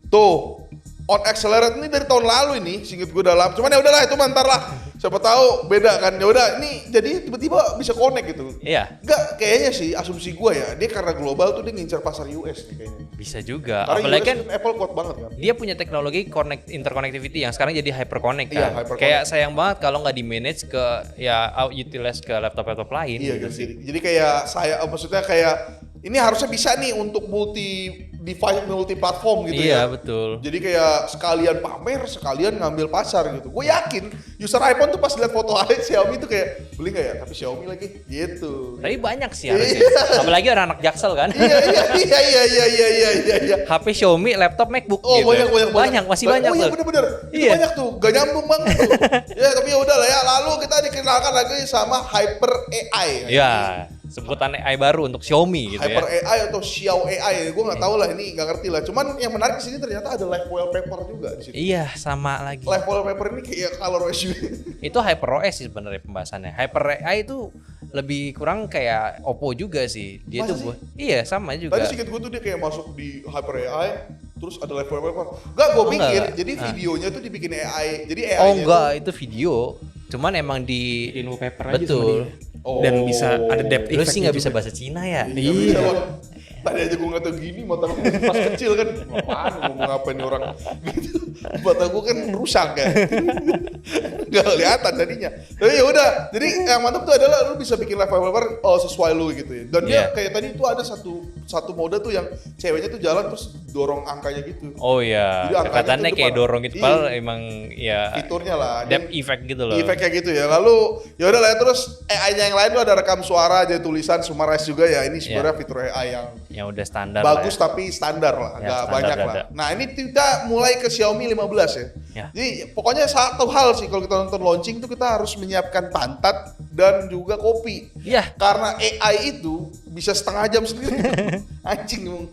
Tuh. On Accelerate ini dari tahun lalu ini, singkat gue dalam. Cuman ya udahlah itu mantar lah. Siapa tahu beda kan. Ya udah ini jadi tiba-tiba bisa connect gitu. iya, Enggak, kayaknya sih asumsi gue ya, dia karena global tuh dia ngincar pasar US nih kayaknya. bisa juga. Karena Apalagi US kan Apple kuat banget kan. dia punya teknologi interconnectivity yang sekarang jadi hyperconnect kan. Iya, hyperconnect. Kayak sayang banget kalau nggak di manage ke ya utilize ke laptop lain. Iya gitu gitu sih. Jadi kayak saya maksudnya kayak ini harusnya bisa nih untuk multi device, multi platform gitu Iya ya. betul. Jadi kayak sekalian pamer, sekalian ngambil pasar gitu. Gue yakin user iPhone tuh pas lihat foto Xiaomi tuh kayak beli nggak ya? Tapi Xiaomi lagi gitu. Tapi banyak sih harusnya. Apalagi orang anak Jaksel kan. Iya. HP Xiaomi, laptop MacBook Oh gitu. banyak. Masih banyak Oh iya tuh. bener-bener. Itu Iya. banyak tuh, gak nyambung banget tuh. Ya tapi ya udah lah ya. Lalu kita dikenalkan lagi sama Hyper AI. Iya, sebutan AI baru untuk Xiaomi gitu Hyper ya. AI atau Xiao AI, gue nggak tahu lah ini nggak ngerti lah. Cuman yang menarik di sini ternyata ada live wallpaper juga di situ. Iya, sama lagi. Live wallpaper ini kayak color OS juga. Itu HyperOS sih sebenarnya pembahasannya. Hyper AI itu lebih kurang kayak Oppo juga sih. Dia Masa tuh sih? iya sama juga. Tadi sedikit gue tuh dia kayak masuk di Hyper AI, terus ada live wallpaper. Enggak, gue Oh, pikir enggak. jadi videonya tuh dibikin AI. Jadi AI. Oh enggak, itu video. Cuman emang di Bikin wallpaper aja sama betul. dia. Dan bisa ada depth Lu sih nggak effect-nya bisa juga. bahasa Cina ya? Iya. Tadi aja gue nggak tahu gini, mata gue pas kecil kan, apaan ngomong apa nih orang gitu. Mata gue kan rusak kan, nggak kelihatan tadinya. Tapi ya udah, jadi yang mantap tuh adalah lu bisa bikin live wallpaper sesuai lu gitu ya. Dan dia Iya. kayak tadi tuh ada satu mode tuh yang ceweknya tuh jalan terus dorong angkanya gitu. Oh iya, Jadi angkanya kelihatannya tuh kayak depan. dorong gitu, Iya. padahal emang ya Fiturnya lah. depth effect gitu loh. Efeknya gitu ya. Lalu ya udah lah ya, terus AI-nya yang lain tuh ada rekam suara, ada tulisan, summarize juga ya. Ini sebenarnya fitur AI yang udah standar bagus lah ya. tapi standar lah, Ya, nggak standar banyak ada. lah. Nah ini kita mulai ke Xiaomi 15 ya. Ya. Jadi pokoknya satu hal sih kalau kita nonton launching tuh kita harus menyiapkan pantat dan juga kopi. Iya. Karena AI itu bisa setengah jam sendiri. Anjing emang.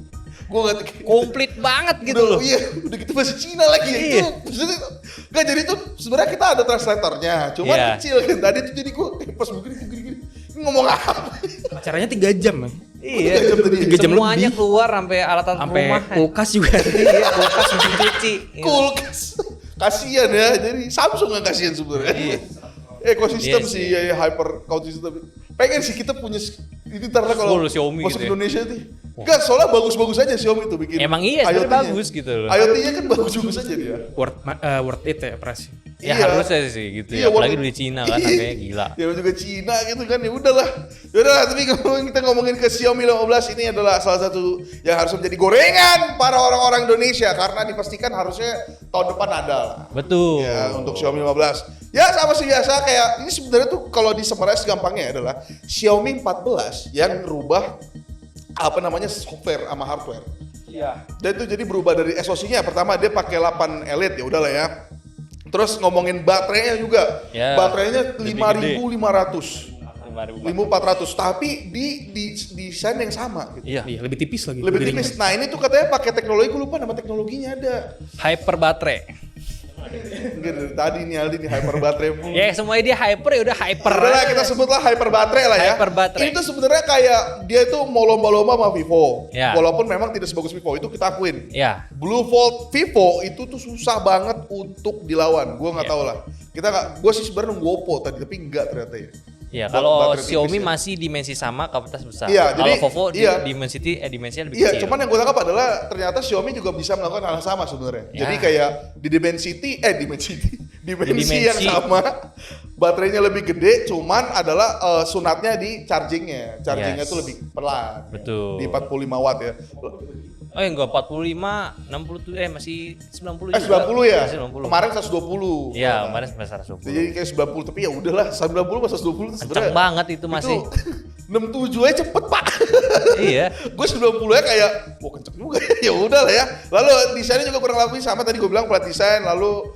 Gue nggak Komplit banget gitu udah, loh. Iya, udah gitu bahasa Cina lagi ya. Iya. Itu maksudnya nggak jadi tuh sebenarnya kita ada translatornya, cuma Iya. kecil kan. Tadi tuh jadi gue pas begini ini ngomong apa? Acaranya 3 jam ya. Iya. 3 jam tadi. 3 jam Semuanya lebih. keluar sampai alat-alat Sampai rumah. kulkas juga. Iya, kulkas mesin cuci. Iya. Kulkas. Kasian ya, jadi Samsung yang kasihan sebenarnya. Iya. Ekosistem Iya sih, sih. ya, hyper cloud system. Pengen sih kita punya ini ntar lah kalau Full Xiaomi masuk gitu ya. Indonesia nih. Enggak, soalnya bagus-bagus aja Xiaomi itu bikin. Emang iya, sebenarnya IoT-nya. bagus gitu loh. IoT-nya kan bagus-bagus aja dia. Worth it ya operasi. Ya Iya. harusnya sih gitu Iya, ya. Apalagi walaupun- di Cina kan Iya. sampai gila. Ya juga Cina gitu kan, ya udahlah. Ya udahlah, tapi kalau kita ngomongin ke Xiaomi 15 ini adalah salah satu yang harus menjadi gorengan para orang-orang Indonesia karena dipastikan harusnya tahun depan ada lah. Betul. Ya, untuk Xiaomi 15. Ya sama sih biasa kayak ini sebenarnya tuh kalau di summarize gampangnya adalah Xiaomi 14 yang rubah apa namanya software sama hardware. Iya. Dan itu jadi berubah dari SoC-nya. Pertama dia pakai 8 Elite, ya udahlah ya. Terus ngomongin baterainya juga. Ya, Baterainya lebih 5500. 5.000. 5400 tapi di desain yang sama gitu. Iya. Iya, lebih tipis lagi. Lebih ringan. tipis. Nah, ini tuh katanya pakai teknologi, gue lupa nama teknologinya ada. Hyper baterai. Enggak dari tadi nih Aldi nih hyper baterai mulu. Ya semuanya dia hyper ya udah hyper. Udah lah, kita sebutlah hyper baterai lah ya. Hyper baterai. Itu sebenarnya kayak dia itu mau lomba-lomba sama Vivo. Ya. Walaupun memang tidak sebagus Vivo, itu kita akuin. Ya. Blue Volt Vivo itu tuh susah banget untuk dilawan. Gue nggak Ya. tahu lah. Kita nggak. Gue sih sebenarnya nunggu Oppo tadi, tapi enggak ternyata ya. Ya Buat kalau baterai tipis Xiaomi ya. masih dimensi sama, kapasitas besar. Iya, Kalau jadi- Vovo iya. dimensinya lebih Iya, kecil. cuman yang gue tangkap adalah ternyata Xiaomi juga bisa melakukan hal yang sama sebenarnya. Ya. Jadi kayak di dimensi Dimensi. yang sama, baterainya lebih gede, cuman adalah sunatnya di chargingnya. Chargingnya Yes. tuh lebih pelan. Betul. Di 45 watt ya. Oh enggak 45, 60 masih 90 juga. 90 ya? Masih 90. Kemarin 120. Iya, kemarin sampai 120. Jadi kayak 90, tapi ya udahlah 90 sama 120 itu Kencang sebenarnya. banget itu masih. 67 aja cepet pak. Iya. Gue 90 nya kayak, wah kenceng juga ya udah lah ya. Lalu desainnya juga kurang lebih sama tadi gue bilang flat design, lalu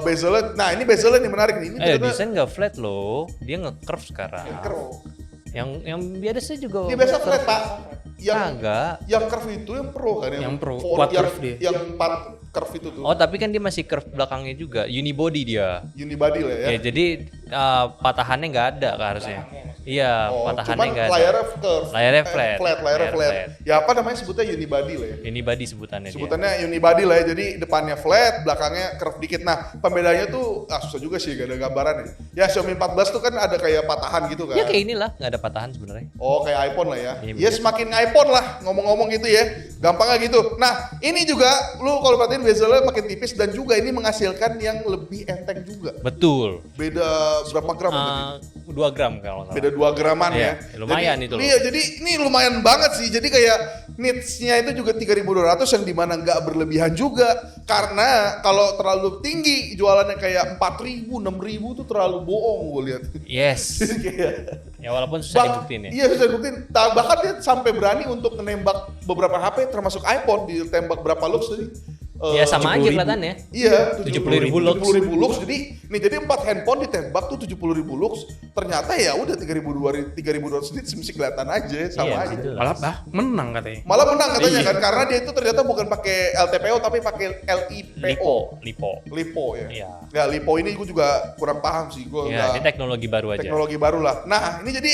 bezelnya. Nah ini bezelnya nih menarik nih. Ini ternyata Desain nggak flat loh, dia nge-curve sekarang. curve. Yang biasa juga. Dia biasa flat pak. Kagak. Yang curve itu yang pro kan? Yang pro, Font quad yang, curve dia. Yang 4 curve itu tuh. Oh tapi kan dia masih curve belakangnya juga, unibody dia. Unibody lah ya. Ya jadi patahannya nggak ada kan harusnya. Iya, patahannya cuman nggak ada. layarnya curve. Layarnya flat. Layarnya flat. Ya apa namanya sebutnya unibody lah ya. Unibody sebutannya. Sebutannya unibody lah ya, jadi depannya flat, belakangnya curve dikit. Nah, pembedanya tuh susah juga sih, gak ada gambaran ya. Ya Xiaomi 14 tuh kan ada kayak patahan gitu kan. Ya kayak inilah, nggak ada patahan sebenarnya. Oh kayak iPhone lah ya. Iya, Ya semakin iPhone lah ngomong-ngomong gitu ya. Gampangnya gitu. Nah ini juga lu kalau perhatiin bezelnya makin tipis dan juga ini menghasilkan yang lebih enteng juga. Betul. Beda berapa gram tadi? 2 gram kalau nggak salah. Beda 2 graman Iya, ya. lumayan jadi, itu loh. Iya, jadi ini lumayan banget sih. Jadi kayak nits-nya itu juga 3.200 yang dimana nggak berlebihan juga. Karena kalau terlalu tinggi jualannya kayak 4.000, 6.000 tuh terlalu bohong gue lihat. Yes. Jadi kayak Ya walaupun susah dibuktiin ya. Iya susah dibuktiin. Bahkan dia sampai berani untuk menembak beberapa HP termasuk iPhone ditembak berapa lux tadi? Ya sama aja 70.000. kelihatannya. Iya, 70.000 lux. 70.000 lux. Jadi 4 handphone ditembak tuh 70.000 lux. Ternyata ya udah 3.200 nits mesti kelihatan aja sama Iya, aja. jelas. Malah menang katanya. Malah menang katanya Iya. kan karena dia itu ternyata bukan pakai LTPO tapi pakai LiPo. Lipo. Ya. Iya. Ya Lipo ini gue juga kurang paham sih. Gue Ya, ini teknologi baru aja. teknologi baru lah. Nah, ini jadi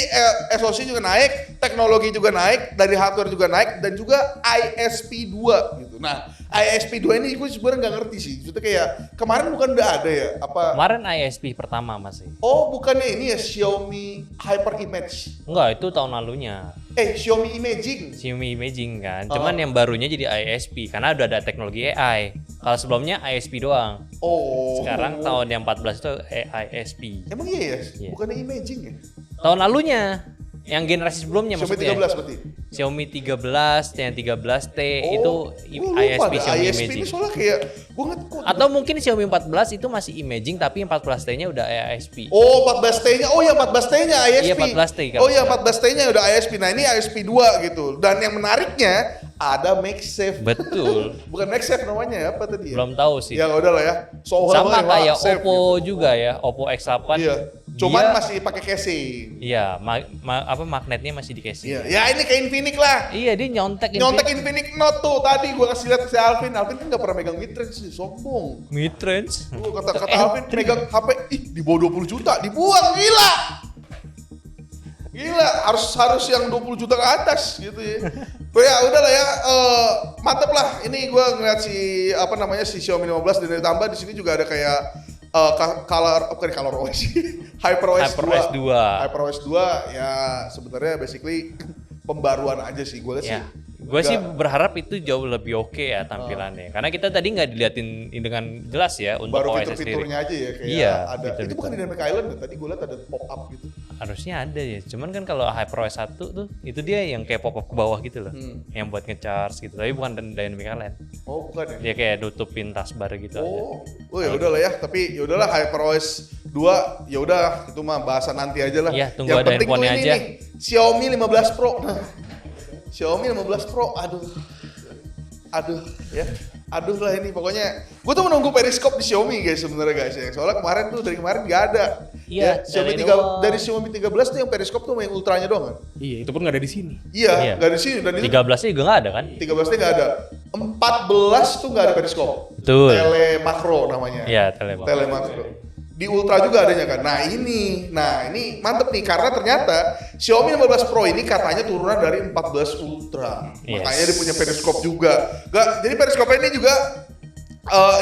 SoC juga naik, teknologi juga naik, dari hardware juga naik, dan juga ISP2 gitu. Nah, ISP2 ini gue sebenarnya nggak ngerti sih. Itu kayak kemarin bukan udah ada ya? Apa? Kemarin ISP pertama masih. Oh, bukannya ini ya Xiaomi Hyper Image? Enggak, itu tahun lalunya. Xiaomi Imaging. Xiaomi Imaging kan. Cuman yang barunya jadi ISP karena udah ada teknologi AI. Kalau sebelumnya ISP doang. Oh. Sekarang tahun yang 14 itu ISP. Emang iya ya? Iya. Bukannya Imaging ya? Tahun lalunya. Yang generasi sebelumnya Xiaomi maksudnya. 13 berarti? Xiaomi 13, yang 13T itu gua lupa ISP dah. Xiaomi ISP Imaging. ini soalnya kayak gue nggak kok. Atau mungkin Xiaomi 14 itu masih Imaging tapi yang 14T-nya udah ISP. Oh 14T-nya, oh ya 14T-nya ISP. Iya, 14T kalau Oh ya nggak 14T-nya udah ISP. Nah ini ISP 2 gitu. Dan yang menariknya ada MagSafe. Betul. Bukan MagSafe namanya apa tadi ya? Belum tahu sih. Ya udah lah ya. Sama kayak safe Oppo gitu. juga ya, Oppo X8. Iya. Cuman Dia- masih pakai casing. Iya, magnetnya masih di casing. Iya. Ya ini kayak Infinix lah. Iya, dia nyontek Nyontek Infinix Note tuh tadi gua kasih lihat ke si Alvin. Alvin kan nggak pernah megang midrange sih, sombong. mid-range. Kata Alvin megang HP di bawah 20 juta dibuang gila. Gila, harus yang 20 juta ke atas gitu ya. Ya udahlah ya, mantep lah. Ini gua ngeliat si si Xiaomi 15 dan ditambah di sini juga ada kayak ColorOS, HyperOS 2. HyperOS 2 ya sebenarnya basically pembaruan aja sih gue sih. Ya. Gue sih berharap itu jauh lebih oke ya tampilannya. Karena kita tadi nggak diliatin dengan jelas ya untuk Baru OS sendiri. fitur-fiturnya aja ya kayak Iya, ada. Itu fitur-fitur. bukan di Dynamic Island kan? Tadi gue liat ada pop up gitu. Harusnya ada ya. Cuman kan kalau HyperOS 1 tuh itu dia yang kayak pop-up ke bawah gitu loh. Yang buat nge-charge gitu. Tapi bukan Dynamic Island. Oh bukan ya? Dia kayak nutupin taskbar gitu aja. Oh ya udahlah ya. Tapi ya udahlah HyperOS 2 ya udah itu mah bahasan nanti aja lah. Iya, tunggu ada handphonenya aja. Nih, Xiaomi 15 Pro. Nah, Xiaomi 15 Pro, aduh lah ini pokoknya gue tuh menunggu periskop di Xiaomi guys sebenarnya guys ya. Soalnya dari kemarin nggak ada. Iya, dari Xiaomi 13 tuh yang periskop tuh yang ultranya doang kan? Iya, itu pun nggak ada di sini. Iya, nggak di sini dan itu 13-nya juga nggak ada kan? 13-nya nggak ada. 14 tuh nggak ada periskop. Betul. Tele makro namanya. Iya, telemakro. Tele makro. Di Ultra juga adanya kan. Nah ini mantep nih karena ternyata Xiaomi 15 Pro ini katanya turunan dari 14 Ultra. Yes. Makanya dia punya periskop juga. Jadi periskopnya ini juga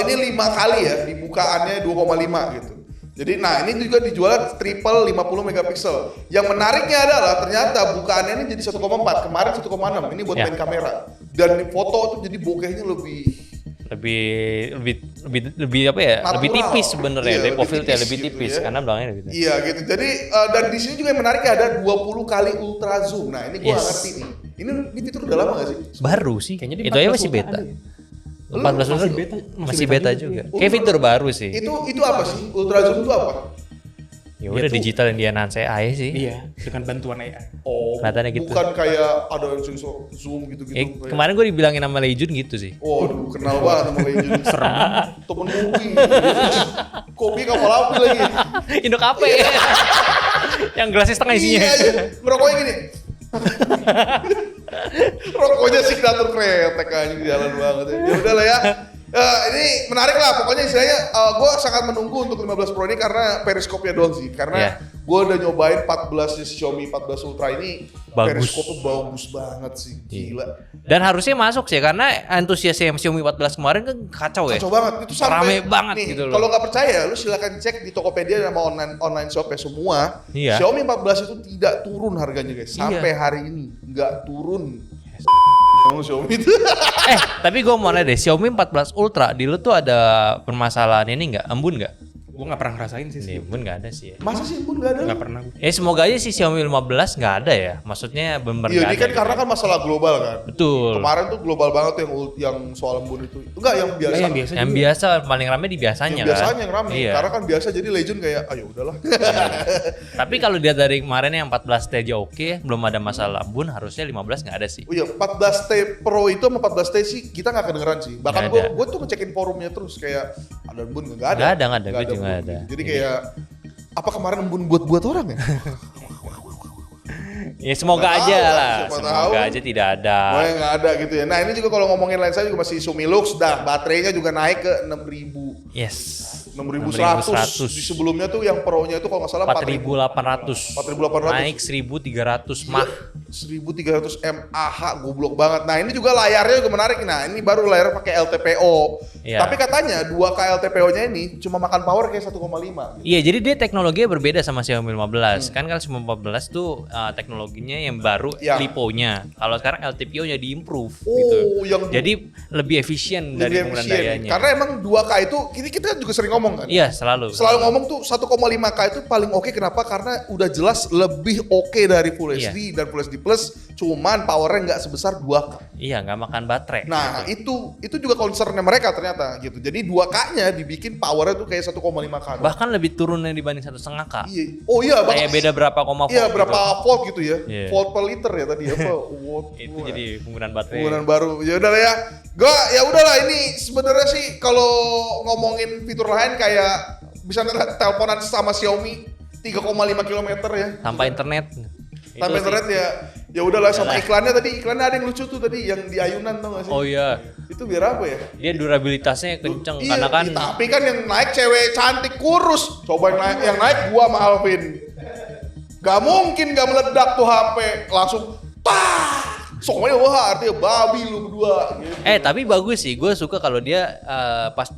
ini 5 kali ya, dibukaannya 2,5 gitu. Jadi ini juga dijual triple 50 megapiksel. Yang menariknya adalah ternyata bukaannya ini jadi 1,4, kemarin 1,6. Ini buat main kamera. Dan foto tuh jadi bokehnya lebih apa ya? natural. Lebih tipis sebenarnya. Iya, Depth of field-nya tipis lebih gitu tipis ya. karena belakangnya lebih tipis. Iya gitu. Jadi dan di sini juga yang menarik ada 20 kali ultra zoom. Nah, ini gua nggak ngerti nih. Ini fitur udah lama gak sih? Baru sih. Kayaknya di itu aja 14 masih Ultra beta. ada ya? 14 Ultra masih beta juga. Kayak fitur baru sih. Itu apa sih? Ultra zoom itu apa? Ya udah digital yang di-enhance AI sih. Iya, dengan bantuan AI. Oh, Kelihatannya gitu. bukan kayak ada yang zoom gitu-gitu. Kayak- Kemarin gue dibilangin sama Leijun gitu sih. Waduh, kenal banget sama Legend. Serem. Temen Kopi. Kopi kapal api lagi. Indo Cafe. Yang gelasnya setengah isinya. Iya aja. Merokoknya gini. Rokoknya signatur kretek anjing jalan banget. Ya udah lah ya. Ini menarik lah, pokoknya istilahnya gue sangat menunggu untuk 15 Pro ini karena periskopnya doang sih. Karena gue udah nyobain 14 Xiaomi 14 Ultra ini, Bagus. periskopnya bagus banget sih, gila. Dan harusnya masuk sih karena antusias yang Xiaomi 14 kemarin kan kacau ya. Kacau banget, itu sampai Rame banget nih, gitu loh. kalau nggak percaya, lu silakan cek di Tokopedia sama online shop ya semua. Iya. Xiaomi 14 itu tidak turun harganya guys, sampai hari ini nggak turun. Kamu Xiaomi itu. Tapi gue mau nanya deh, Xiaomi 14 Ultra di lu tuh ada permasalahan ini nggak? Embun nggak? Gue nggak pernah ngerasain sih. Nih, embun nggak ada sih ya. Masa sih pun nggak ada? Nggak pernah. Semoga aja sih Xiaomi 15 nggak ada ya. Maksudnya bener Iya, nggak ini ada. kan gitu. karena kan masalah global kan. Betul. Kemarin tuh global banget tuh yang soal embun itu. Enggak, yang biasa. Yang biasa Yang juga. biasa paling rame di biasanya Yang biasanya kan. yang rame. Iya. Karena kan biasa jadi Legend kayak, ayo udahlah. Tapi kalau dia dari kemarin yang 14T aja oke, belum ada masalah embun, harusnya 15 nggak ada sih. Oh iya, 14T Pro itu sama 14T sih kita nggak kedengeran sih. Bahkan Nggak gue tuh ngecekin forumnya terus kayak ada embun nggak ada. Nggak ada, gue juga embun. nggak ada. Jadi Ini. kayak apa kemarin embun buat orang ya? Ya semoga Nggak aja tahu, lah. siapa Semoga tahu. aja tidak ada. Pokoknya nggak ada gitu ya. Nah ini juga kalau ngomongin lensa juga masih Sumilux, dah baterainya juga naik ke 6000. Yes. 6100. Di sebelumnya tuh yang Pro-nya itu kalau nggak salah 4800. 4800. Naik 1300 mah. 1300 mAh, goblok banget. Nah ini juga layarnya juga menarik. Nah ini baru layar pakai LTPO. Iya. Tapi katanya 2K LTPO-nya ini cuma makan power kayak 1,5. Iya, jadi dia teknologinya berbeda sama Xiaomi 15. Kan kalau Xiaomi 14 tuh teknologinya yang baru Ya. LiPo-nya. Kalau sekarang LTPO-nya diimprove Oh, gitu. yang Jadi lebih efisien dari lebih penggunaan efisien. dayanya. Karena emang 2K itu kita juga sering ngomong kan. Iya, selalu. Selalu ngomong tuh 1,5K itu paling oke. Kenapa? Karena udah jelas lebih oke dari Full Iya. HD dan Full HD Plus. Cuman powernya nggak sebesar 2K. Iya, nggak makan baterai. Nah itu juga concernnya mereka ternyata gitu. Jadi 2K-nya dibikin powernya tuh kayak 1,5K. Bahkan lebih turunnya dibanding 1,5K. Iya. Oh iya, Kayak beda berapa koma volt. Iya, berapa gitu. volt gitu ya. Iya. Volt per liter ya tadi apa? Watt. Itu jadi penggunaan baterai. penggunaan baru. Ya udah lah ya. Ya udahlah ini sebenarnya sih kalau ngomongin fitur lain kayak bisa teleponan sama Xiaomi 3,5 km ya. Tanpa internet. Tanpa Itu internet sih. ya udahlah sama Yalah. iklannya ada yang lucu tuh tadi yang di ayunan tau gak sih? Oh iya, Itu biar apa ya? dia durabilitasnya kenceng Iya, karena kan iya, tapi kan yang naik cewek cantik kurus. Coba yang naik gua sama Alvin. Gak mungkin gak meledak tuh HP langsung tah. Soalnya wah artinya babi lu berdua. Gitu. tapi bagus sih, gue suka kalau dia pas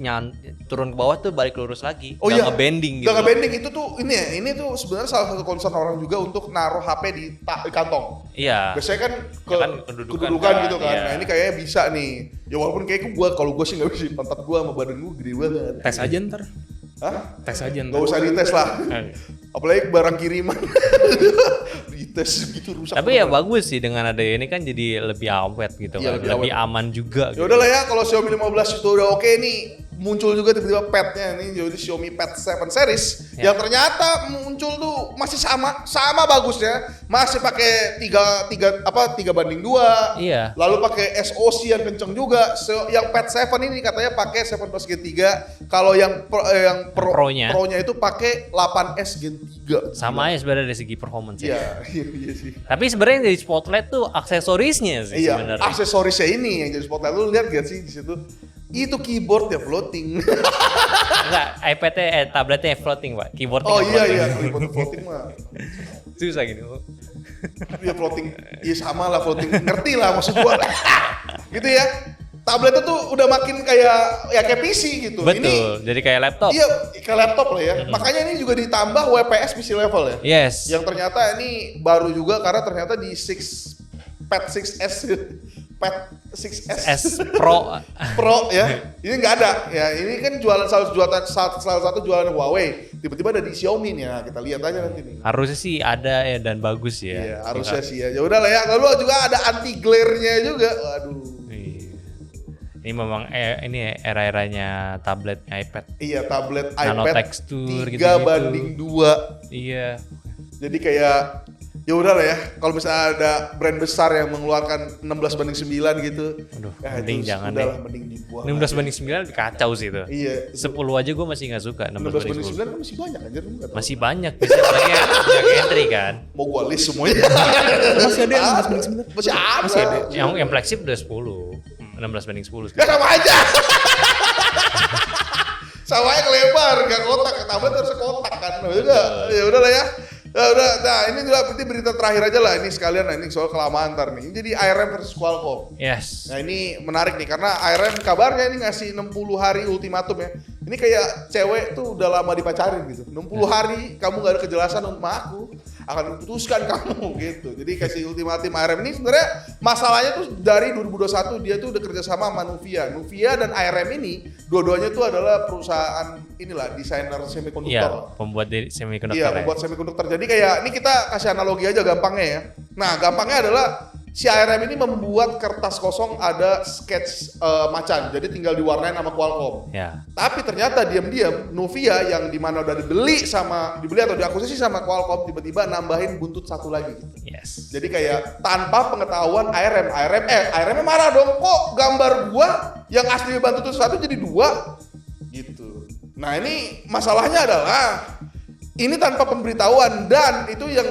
turun ke bawah tuh balik lurus lagi, Oh nggak iya, ngebending gitu. Gak ngebending itu tuh ini tuh sebenarnya salah satu concern orang juga untuk naruh HP di kantong. Iya. Biasanya kan Ya kan, kedudukan kedudukan kan, gitu kan. iya. Nah ini kayaknya bisa nih. Ya walaupun kayak kalau gua sih nggak bisa, pantat gua sama badan gua gede banget. Tes aja ntar. Hah? Tes aja Gak ntar. usah dites lah. Eh. Apalagi barang kiriman. Dites gitu rusak. Tapi ya bagus sih dengan ada ini kan jadi lebih awet gitu Iya, kan, lebih lebih aman juga. Ya udahlah ya kalau Xiaomi 15 itu udah oke nih. Muncul juga tiba-tiba padnya nih jadi Xiaomi Pad 7 series Ya. yang ternyata muncul tuh masih sama bagusnya, masih pakai 3:2. Iya. Lalu pakai SoC yang kenceng juga. Yang Pad 7 ini katanya pakai 7 Plus Gen 3. Kalau yang Pro-nya. Pro-nya itu pakai 8S Gen 3. Sama aja sebenarnya dari segi performance ya. Iya sih. Tapi sebenarnya yang jadi spotlight tuh aksesorisnya sih Iya, sebenarnya. aksesorisnya ini yang jadi spotlight. Lu lihat gak sih di situ? Itu keyboard ya floating. Enggak, iPad-nya tabletnya floating, Pak. Keyboardnya Oh nggak iya floating. keyboard floating mah. Susah gitu. Iya floating. Iya sama lah floating. Ngerti lah maksud gua. Gitu ya. Tabletnya tuh udah makin kayak PC gitu. Betul. Jadi kayak laptop. Iya, kayak laptop lah ya. Makanya ini juga ditambah WPS PC level ya. Yes. Yang ternyata ini baru juga karena ternyata di Pad 6S Pad 6S S Pro. Pro ya. Ini nggak ada. Ya, ini kan salah satu jualan Huawei. Tiba-tiba ada di Xiaomi nih. Nah, kita lihat aja nanti nih. Harusnya sih ada ya dan bagus ya. Iya, harusnya sih ya. Ya udah lah ya. Lalu juga ada anti glare-nya juga. Waduh. Iya. Ini memang ini ya, era-eranya tablet iPad. Iya, tablet Nano iPad tekstur 3 gitu-gitu. banding 2. Iya. Jadi kayak ya udah lah ya. Kalau misalnya ada brand besar yang mengeluarkan 16:9 gitu. Aduh, ya mending itu jangan udahlah, deh. mending dibuang. 16:9 kacau sih itu. Iya. 10 aja gue masih nggak suka 16:10. 16:9 kan masih banyak anjir, lu nggak tahu. Masih banyak, biasanya apalagi yang entry kan. Mau gua list semuanya. Masih ada yang 16:9? Masih ada. Masih ada. Yang flagship udah 10. 16:10 Ya sama aja. Sama aja kelebar, nggak kotak. Tablet harus kotak kan. Ya udah lah ya. Ya udah, nah ini juga berarti berita terakhir aja lah ini sekalian. Nah, ini soal kelamaan ntar nih. Ini jadi ARM versus Qualcomm. Yes. Nah ini menarik nih karena ARM kabarnya ini ngasih 60 hari ultimatum ya. Ini kayak cewek tuh udah lama dipacarin gitu. 60 hari kamu gak ada kejelasan sama aku, akan putuskan kamu gitu. Jadi kasih ultimatum ARM ini sebenarnya masalahnya tuh dari 2021 dia tuh udah kerja sama Nuvia. Nuvia dan ARM ini dua-duanya tuh adalah perusahaan inilah desainer semiconductor. Iya, pembuat semiconductor. Iya, membuat semiconductor. Jadi kayak ini kita kasih analogi aja gampangnya ya. Nah, gampangnya adalah si ARM ini membuat kertas kosong ada sketch macan. Jadi tinggal diwarnain sama Qualcomm. Ya. Tapi ternyata diam-diam Nuvia yang dimana udah dibeli atau diakuisisi sama Qualcomm tiba-tiba nambahin buntut satu lagi. Yes. Jadi kayak tanpa pengetahuan ARM marah dong, kok gambar gua yang asli buntut satu jadi 2 gitu. Nah ini masalahnya adalah ini tanpa pemberitahuan dan itu yang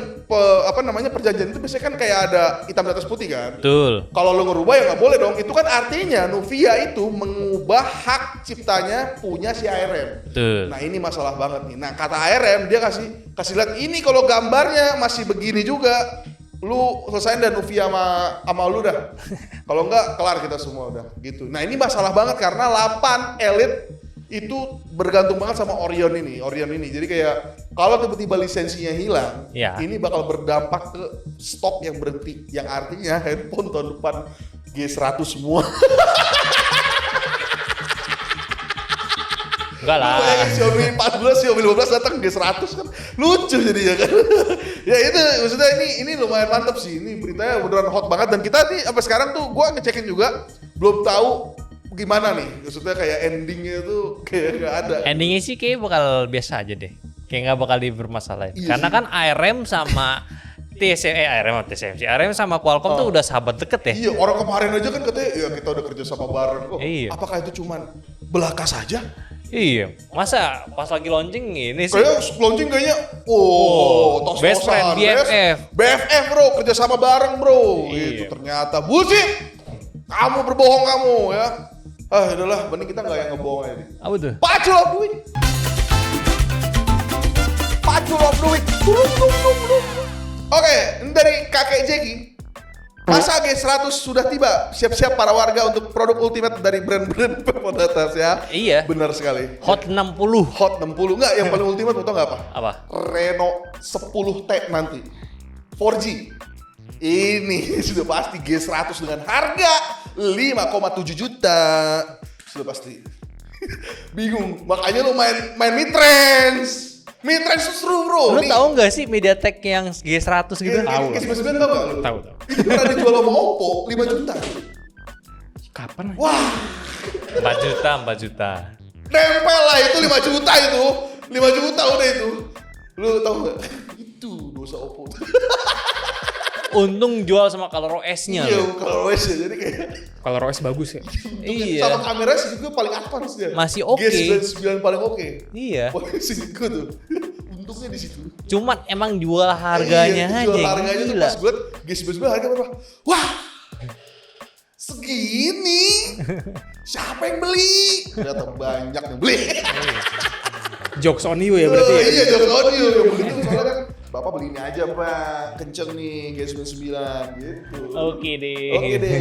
perjanjian itu biasanya kan kayak ada hitam di atas putih kan. Betul. Kalau lo ngerubah ya nggak boleh dong. Itu kan artinya Nuvia itu mengubah hak ciptanya punya si ARM. Betul. Nah ini masalah banget nih. Nah kata ARM dia kasih lihat ini kalau gambarnya masih begini juga, lu selesain dan Nuvia sama lu dah. Kalau enggak kelar kita semua udah gitu. Nah ini masalah banget karena 8 elit itu bergantung banget sama Orion ini. Jadi kayak kalau tiba-tiba lisensinya hilang, Ya. ini bakal berdampak ke stok yang berhenti. Yang artinya handphone tahun depan G100 semua. Enggak lah. Bayangin Xiaomi 14, Xiaomi 15 datang G100 kan lucu jadinya kan. Ya itu maksudnya ini lumayan mantap sih. Ini beritanya beneran hot banget dan kita nih sampai sekarang tuh gua ngecekin juga belum tahu gimana nih. Maksudnya kayak endingnya tuh kayak nggak ada. Endingnya sih kayak bakal biasa aja deh. Kayak nggak bakal dipermasalahin. Iya Karena sih. kan ARM sama ARM sama Qualcomm tuh udah sahabat deket ya. Iya, orang kemarin aja kan katanya ya kita udah kerja sama bareng. Oh, Iya. apakah itu cuman belaka saja? Iya. Masa pas lagi launching ini sih. Kayak launching kayaknya tos-tosan. best friend, BFF. BFF bro, kerja sama bareng bro. Iya. Itu ternyata bullshit. Kamu berbohong kamu ya. Udahlah, mending kita nggak yang ngebohong aja. Apa tuh? Pacul of duit. Pacul of duit. Oke, ini dari kakek Jeki. Masa G100 sudah tiba. Siap-siap para warga untuk produk ultimate dari brand-brand atas ya. Iya. Benar sekali. Hot 60. Hot 60 enggak, yang paling ultimate tau nggak apa? Apa? Reno 10T nanti 4G. Ini sudah pasti G100 dengan harga 5,7 juta. Sudah pasti. Bingung, makanya lu main mid-range. Mid-range tuh seru bro. Lu tahu nggak sih MediaTek yang G100 gitu? G99 tau nggak lu? Tahu. Itu pernah dijual sama Oppo 5 juta. Kapan? Wah, 4 juta. nempel lah itu 5 juta itu. 5 juta udah itu. Lu tahu nggak? Itu dosa Oppo. Untung jual sama Color OS-nya. Iya, loh. kalau OS ya jadi kayak Kalau ROS bagus ya. Iya. sama kamera sih juga paling advance dia. Masih oke. G99 paling oke. Iya. Posisi gue tuh. Untungnya di situ. Cuman emang jual harganya Iya, aja. jual harganya tuh Gila. pas gue G99 harga berapa? Wah, segini. Siapa yang beli? Ternyata banyak yang beli. Jokes on you ya berarti ya. Iya, jangan audio. Yang beli tuh soalnya kan Bapak beli ini aja Pak, kenceng nih G99 gitu. Oke deh. Oke deh.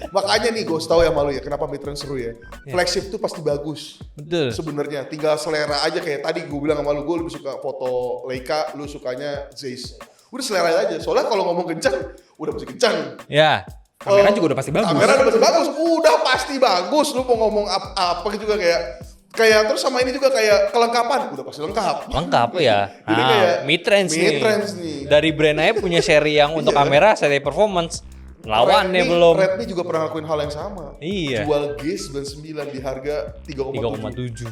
Makanya nih gue tau ya malu ya, kenapa midrange seru ya. Flagship tuh pasti bagus. Betul. Sebenarnya tinggal selera aja kayak tadi gue bilang sama lu, gue lebih suka foto Leica, lu sukanya Zeiss. Udah selera aja. Soalnya kalau ngomong kencang, udah pasti kencang. Ya. Kamera juga udah pasti bagus. Kamera udah pasti bagus. Udah pasti bagus. Lu mau ngomong apa juga kayak terus sama ini juga kayak kelengkapan udah pasti lengkap. Lengkap ya. Jadi kayak mid-range nih. nih. Dari brand aja punya seri yang untuk kamera, seri performance. Lawannya belum. Redmi juga pernah ngelakuin hal yang sama. Iya. Jual G99 di harga 3,7. 3,7.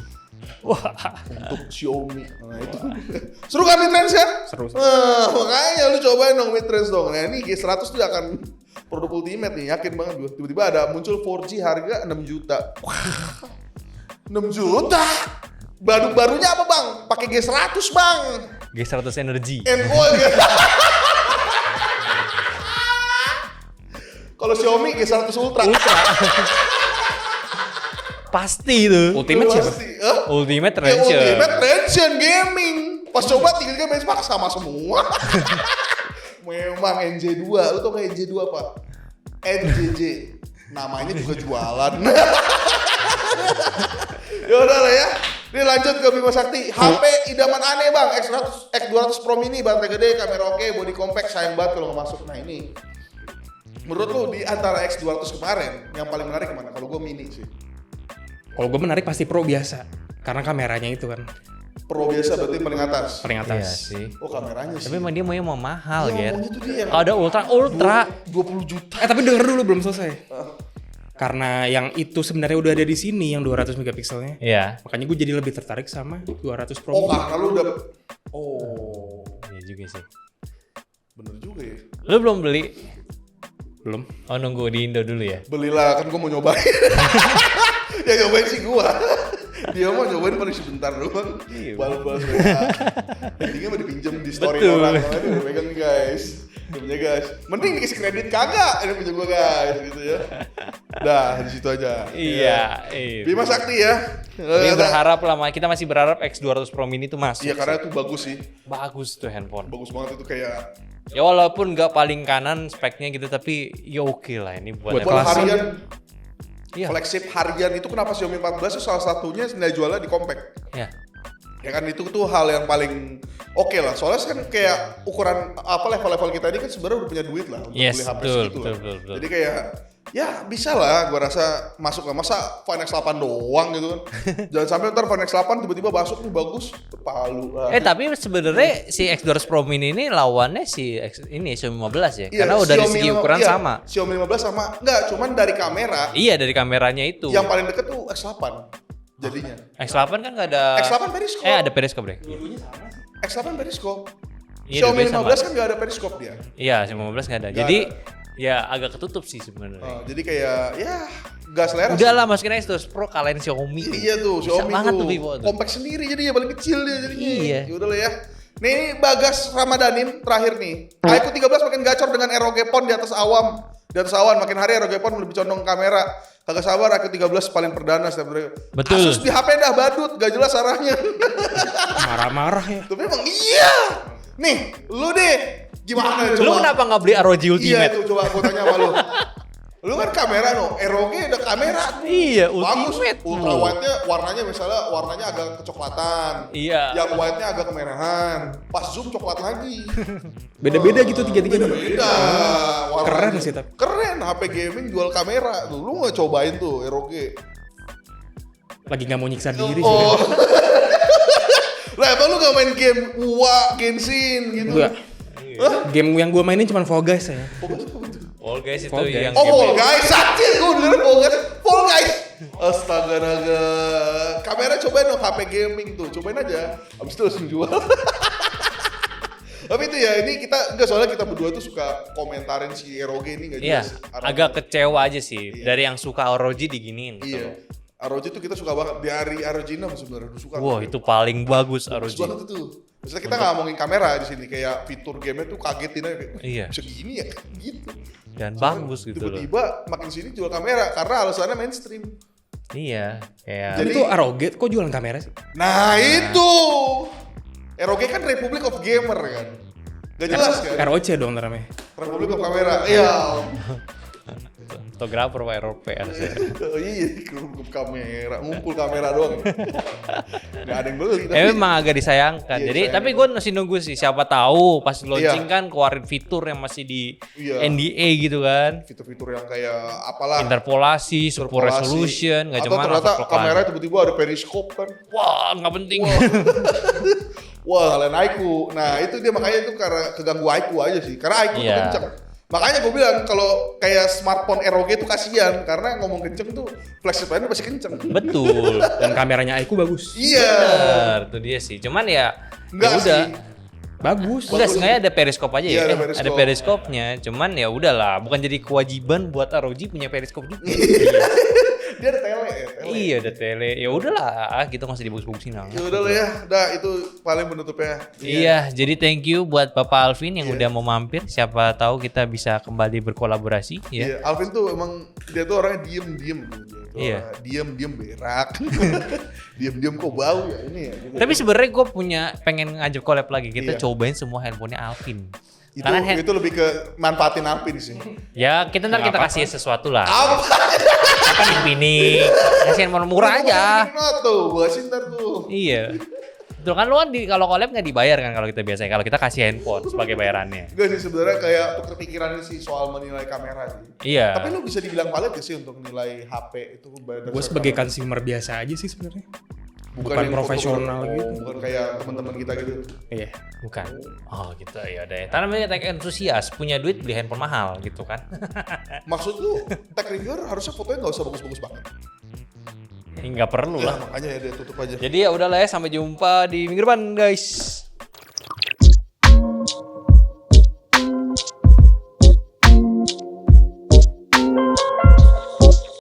Wah. Untuk Xiaomi. Nah itu. Seru kan mid-range kan? Seru. Makanya lu cobain dong mid-range dong. Nah ini G100 tuh akan produk ultimate nih, yakin banget gue. Tiba-tiba ada muncul 4G harga 6 juta. 6 juta? Baru-barunya apa bang? Pakai G100 bang. G100 Energy. NO gitu. Kalau Xiaomi G100 Ultra. Pasti itu. Ultimate siapa? Ultimate Ya, Range. Ultimate Tension Gaming. Pas coba 3 benchmark sama semua. Memang NJ2. Lu tau gak NJ2 apa? NJJ. Namanya juga jualan. Ya udah lah ya. Ini lanjut ke Bima Sakti. HP idaman aneh bang. X200 Pro Mini, baterai gede, kamera oke, body compact, sayang banget kalau nggak masuk. Nah ini. Menurut lu di antara X200 kemarin, yang paling menarik kemana? Kalau gue Mini sih. Kalau gue menarik pasti Pro biasa. Karena kameranya itu kan Pro biasa berarti paling atas. paling Iya atas. sih. Oh kameranya sih. Tapi emang dia mau mahal Iya, ya. maunya tuh dia yang Kalau ada ultra. 20 juta. Tapi denger dulu belum selesai. Karena yang itu sebenarnya udah ada di sini yang 200 megapikselnya. Iya. Makanya gue jadi lebih tertarik sama 200 Pro. Oh karena lu udah. Oh Iya juga sih. bener juga ya. Lu belum beli? Belum. Oh nunggu di Indo dulu ya? Belilah kan gue mau nyobain. Ya nyobain sih gua. Dia mau nyobain paling sebentar doang. Iya. Balas-balas WA. Intinya mau dipinjem di story Betul. orang. Ini udah pegang nih guys. Udah punya guys. Mending dikasih kredit kagak. Ini punya gua guys gitu ya. Dah di situ aja. Iya. Bima Sakti ya. Tapi berharap lah, kita masih berharap X200 Pro Mini itu masuk. Iya karena itu bagus sih. Bagus tuh handphone. Bagus banget itu kayak Ya walaupun nggak paling kanan speknya gitu, tapi ya oke lah ini buat Buat buat kelas harian. Iya. Flagship harian itu kenapa Xiaomi 14 itu salah satunya nilai jualnya di compact. Ya. Ya kan itu tuh hal yang paling oke lah. Soalnya kan kayak ukuran apa level-level kita ini kan sebenarnya udah punya duit lah untuk Yes, beli HP betul, segitu lah. betul. Jadi kayak ya bisa lah gua rasa masuk lah. Masa Phone X8 doang gitu kan. Jangan sampai ntar Phone X8 tiba-tiba masuk nih bagus terpalu lah. Tapi sebenarnya si X200 Pro Mini ini lawannya si ini Xiaomi 15 ya. Iya, Karena udah dari Xiaomi segi 15 ukuran iya, sama. Xiaomi 15 sama. Enggak, cuman dari kamera Iya dari kameranya itu. yang paling deket tuh X8 jadinya. X8 kan nggak ada. X8 periscope. Ada periscope deh. X8 periscope. Iya, Xiaomi dua-duanya 15 kan nggak ada periscope dia. Iya, Xiaomi 15 nggak ada. Nggak Jadi ya agak ketutup sih sebenarnya. Jadi kayak ya nggak selera. Udah lah masukin X200 Pro kalahin Xiaomi. Iya tuh, Bisa Xiaomi banget tuh. tuh Vivo tuh. Compact sendiri jadi ya paling kecil dia jadinya. Iya. Ya udah lah ya. Nih Bagas Ramadanin terakhir nih. iQOO 13 makin gacor dengan ROG Phone di atas awam. Di atas awan makin hari ROG Phone lebih condong ke kamera. Kagak sabar iQOO 13 paling perdana setiap hari. Betul. Asus di HP dah badut, gak jelas arahnya. Marah-marah ya. Tapi emang iya. Nih, lu deh. Gimana coba? Lu kenapa nggak beli ROG Iya Ultimate? tuh coba gua tanya sama lu. Lu kan kamera no, ROG udah kamera tuh. Iya, Bagus. Ultimate. Ultra wide-nya warnanya misalnya warnanya agak kecoklatan. Iya. Yang white-nya agak kemerahan. Pas zoom coklat lagi. Beda-beda gitu tiga-tiganya. Beda. Warnanya. Keren sih tapi. Keren HP gaming jual kamera tuh. Lu nggak cobain tuh ROG. Lagi nggak mau nyiksa diri sih. Oh. Lah emang lu gak main game Genshin gitu? Enggak. Game yang gue mainin cuma Fall Guys ya. Fall Guys itu Fall Guys. yang Oh game- Fall Guys, sakit gue denger Fall Guys. Astaga naga. Kamera cobain dong HP gaming tuh, cobain aja. Abis itu langsung jual. Tapi itu ya, ini kita enggak soalnya kita berdua tuh suka komentarin si ROG ini enggak Iya, jelas. agak kecewa aja sih dari yang suka ROG diginiin. gitu. Iya. ROG tuh kita suka banget dari ROG 6 sebenarnya suka. Wah, itu paling bagus Bagus ROG. banget itu. Maksudnya kita nggak ngomongin kamera di sini, kayak fitur game-nya tuh kagetin aja kayak, Iya. bisa gini ya, gitu. Dan bagus gitu loh. Tiba-tiba makin sini jual kamera karena alasannya mainstream. Iya, kayak Jadi tuh ROG kok jualan kamera sih? Nah itu, ROG kan Republic of Gamer kan, gak jelas kan? ROC dong namanya. Republic of Kamera, iya. Fotografer Pak RP harusnya. Oh iya, ngumpul kamera doang. Nggak ada yang beli. Tapi Emang agak disayangkan. Iya, Jadi disayangkan. tapi gue masih nunggu sih, siapa tahu pas launching Iya. kan keluarin fitur yang masih di Iya. NDA gitu kan. fitur-fitur yang kayak apalah. Interpolasi, super interpolasi. resolution, nggak Atau cuma ternyata overclock kamera aja. tiba-tiba ada periscope kan. Wah, nggak penting. Wah, lain IQ. Nah, itu dia makanya itu karena keganggu IQ aja sih. Karena IQ tuh Iya. kenceng. Makanya gue bilang kalau kayak smartphone ROG itu kasihan karena ngomong kenceng tuh flagship lainnya pasti kenceng. Betul. Dan kameranya Aiku bagus. Iya. Bener, itu dia sih. Cuman ya Enggak udah. sih. Bagus. Enggak, sebenarnya ada periskop aja Iya, ya. ada periskop. Ada periskopnya. Cuman ya udahlah, bukan jadi kewajiban buat ROG punya periskop juga. Dia ada tele ya. Tele. Iya, ada tele. Ya udahlah, gitu nggak usah dibagus-bagusin lah. Ya udah lah ya. Dah itu paling penutupnya. Iya, jadi thank you buat Bapak Alvin yang Iya. udah mau mampir. Siapa tahu kita bisa kembali berkolaborasi ya. Iya, Alvin tuh emang dia tuh orangnya diem-diem gitu. Iya. Diem-diem berak. Diem-diem kok bau ya ini ya. Gitu. Tapi sebenarnya gue pengen ngajak collab lagi. Kita Iya. cobain semua handphonenya Alvin. itu Karena itu lebih ke manfaatin Alvin sih. ya kita ntar Nggak kita apa-apa. kasih sesuatu lah. Apa? Kan Infinix, kasih handphone murah aja. Tuh, gua sih ntar tuh. Iya. Tuh kan lu kan kalau collab nggak dibayar kan kalau kita biasa. Kalau kita kasih handphone sebagai bayarannya. Enggak sih sebenarnya kayak tukar pikiran sih soal menilai kamera sih. Iya. Tapi lu bisa dibilang valid gak sih untuk nilai HP itu berdasarkan Gue sebagai kamera? consumer biasa aja sih sebenarnya. yang bukan profesional foto-foto, gitu. bukan kayak teman-teman kita gitu. Iya. Bukan. Oh gitu ya udah. Karena namanya tech entusias, punya duit beli handphone mahal gitu kan. Maksud lu tech reviewer harusnya fotonya nggak usah bagus-bagus banget. Nggak perlu Ya, lah. makanya ya dia tutup aja. Jadi ya udahlah ya, sampai jumpa di minggu depan guys.